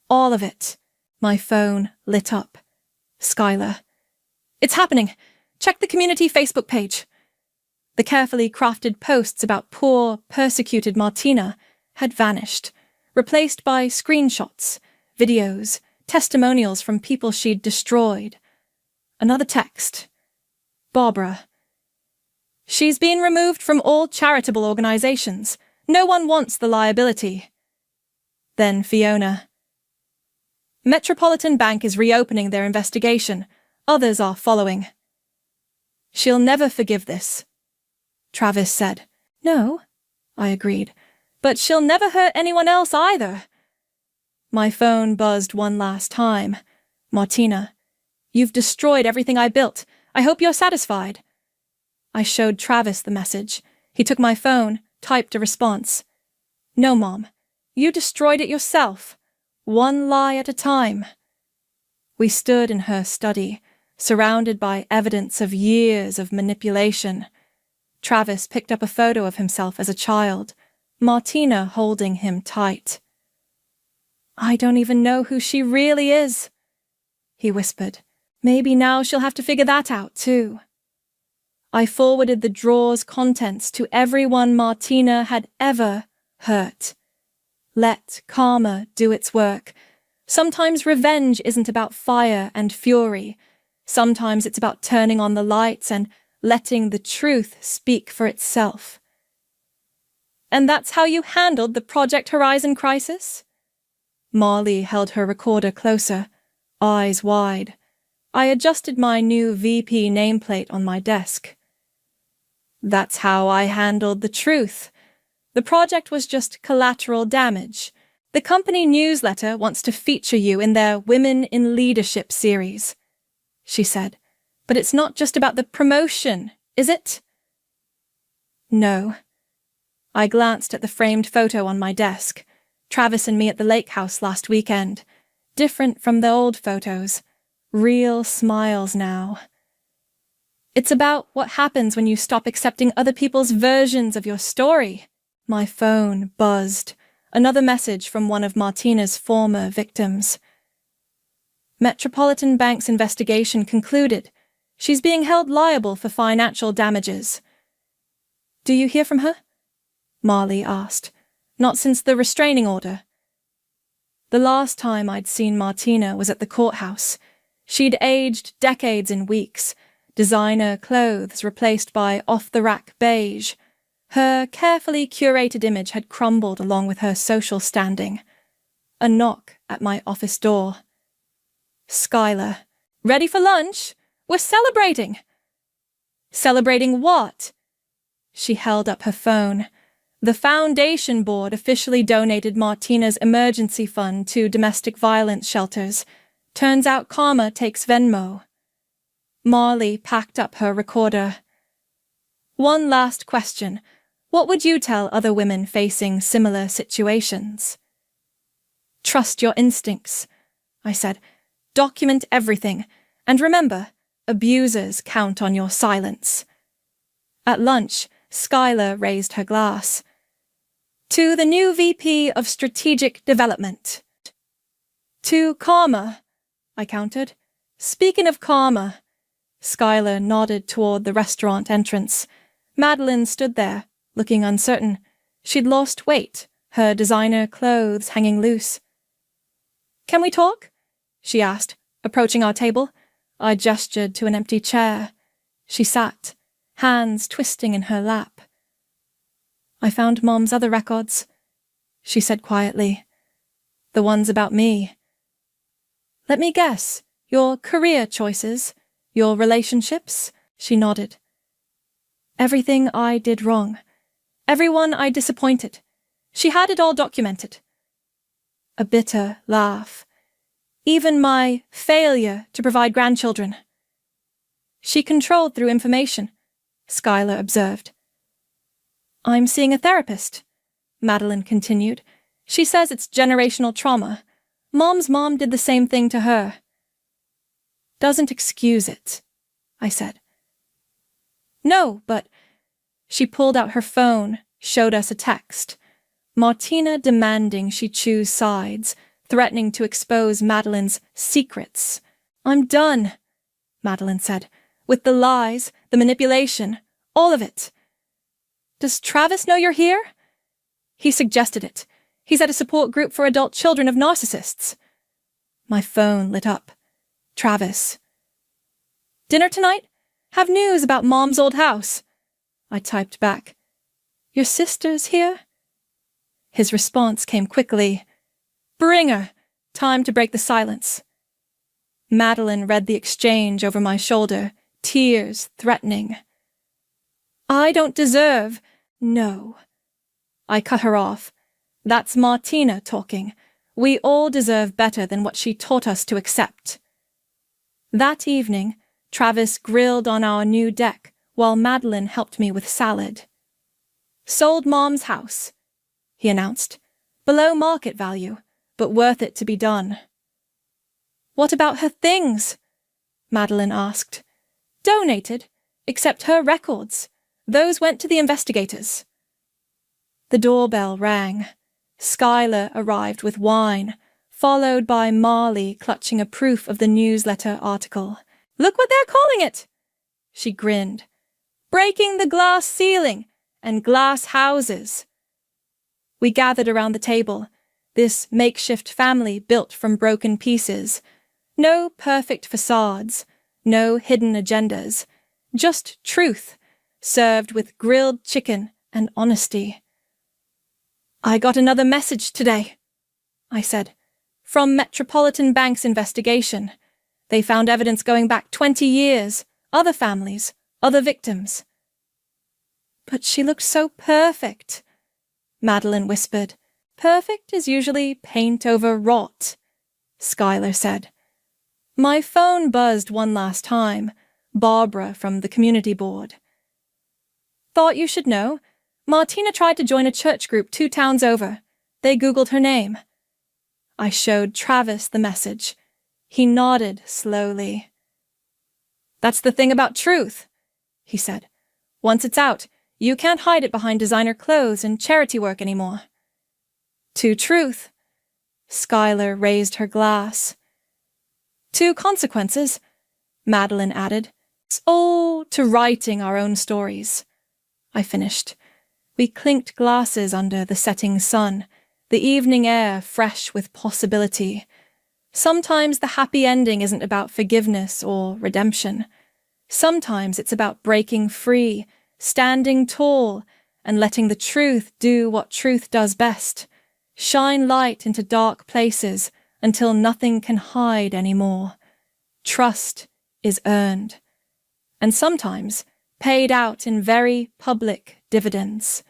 Speaker 2: All of it. My phone lit up. Skylar. It's happening. Check the community Facebook page. The carefully crafted posts about poor, persecuted Martina had vanished, replaced by screenshots, videos, testimonials from people she'd destroyed. Another text. Barbara. She's been removed from all charitable organizations. No one wants the liability. Then Fiona. Metropolitan Bank is reopening their investigation. Others are following. She'll never forgive this, Travis said. No, I agreed. But she'll never hurt anyone else either. My phone buzzed one last time. Martina. You've destroyed everything I built. I hope you're satisfied. I showed Travis the message. He took my phone, typed a response. No, Mom. You destroyed it yourself. One lie at a time. We stood in her study, surrounded by evidence of years of manipulation. Travis picked up a photo of himself as a child, Martina holding him tight. I don't even know who she really is, he whispered. Maybe now she'll have to figure that out, too. I forwarded the drawer's contents to everyone Martina had ever hurt. Let karma do its work. Sometimes revenge isn't about fire and fury. Sometimes it's about turning on the lights and letting the truth speak for itself. And that's how you handled the Project Horizon crisis? Marley held her recorder closer, eyes wide. I adjusted my new VP nameplate on my desk. That's how I handled the truth. The project was just collateral damage. The company newsletter wants to feature you in their Women in Leadership series, she said. But it's not just about the promotion, is it? No. I glanced at the framed photo on my desk. Travis and me at the lake house last weekend. Different from the old photos. Real smiles now. It's about what happens when you stop accepting other people's versions of your story. My phone buzzed. Another message from one of Martina's former victims. Metropolitan Bank's investigation concluded. She's being held liable for financial damages. Do you hear from her? Marley asked. Not since the restraining order. The last time I'd seen Martina was at the courthouse. She'd aged decades in weeks. Designer clothes replaced by off-the-rack beige. Her carefully curated image had crumbled along with her social standing. A knock at my office door. Skylar. Ready for lunch? We're celebrating. Celebrating what? She held up her phone. The Foundation Board officially donated Martina's emergency fund to domestic violence shelters. Turns out Karma takes Venmo. Marley packed up her recorder. One last question. What would you tell other women facing similar situations? Trust your instincts, I said. Document everything. And remember, abusers count on your silence. At lunch, Skylar raised her glass. To the new VP of Strategic Development. To Karma, I countered. Speaking of Karma. Skylar nodded toward the restaurant entrance. Madeline stood there, looking uncertain. She'd lost weight, her designer clothes hanging loose. Can we talk? She asked, approaching our table. I gestured to an empty chair. She sat, hands twisting in her lap. I found Mom's other records, she said quietly. The ones about me. Let me guess, your career choices, your relationships? She nodded. Everything I did wrong. Everyone I disappointed. She had it all documented. A bitter laugh. Even my failure to provide grandchildren. She controlled through information, Skylar observed. I'm seeing a therapist, Madeline continued. She says it's generational trauma. Mom's mom did the same thing to her. Doesn't excuse it, I said. No, but... She pulled out her phone, showed us a text. Martina demanding she choose sides, threatening to expose Madeline's secrets. I'm done, Madeline said, with the lies, the manipulation, all of it. Does Travis know you're here? He suggested it. He's at a support group for adult children of narcissists. My phone lit up. Travis. Dinner tonight? Have news about Mom's old house. I typed back. Your sister's here? His response came quickly. Bring her. Time to break the silence. Madeline read the exchange over my shoulder, tears threatening. I don't deserve... No. I cut her off. That's Martina talking. We all deserve better than what she taught us to accept. That evening, Travis grilled on our new deck while Madeline helped me with salad. Sold Mom's house, he announced. Below market value, but worth it to be done. What about her things? Madeline asked. Donated, except her records. Those went to the investigators. The doorbell rang. Skylar arrived with wine, followed by Marley clutching a proof of the newsletter article. Look what they're calling it! She grinned. Breaking the glass ceiling and glass houses. We gathered around the table, this makeshift family built from broken pieces. No perfect facades, no hidden agendas, just truth, served with grilled chicken and honesty. I got another message today, I said, from Metropolitan Bank's investigation. They found evidence going back 20 years, other families, other victims. But she looked so perfect, Madeline whispered. Perfect is usually paint over rot, Skylar said. My phone buzzed one last time, Barbara from the community board. Thought you should know. Martina tried to join a church group 2 towns over. They Googled her name. I showed Travis the message. He nodded slowly. That's the thing about truth, he said. Once it's out, you can't hide it behind designer clothes and charity work anymore. To truth. Skylar raised her glass. To consequences, Madeline added. Oh, to writing our own stories. I finished. We clinked glasses under the setting sun, the evening air fresh with possibility. Sometimes the happy ending isn't about forgiveness or redemption. Sometimes it's about breaking free, standing tall, and letting the truth do what truth does best. Shine light into dark places until nothing can hide anymore. Trust is earned, and sometimes paid out in very public dividends.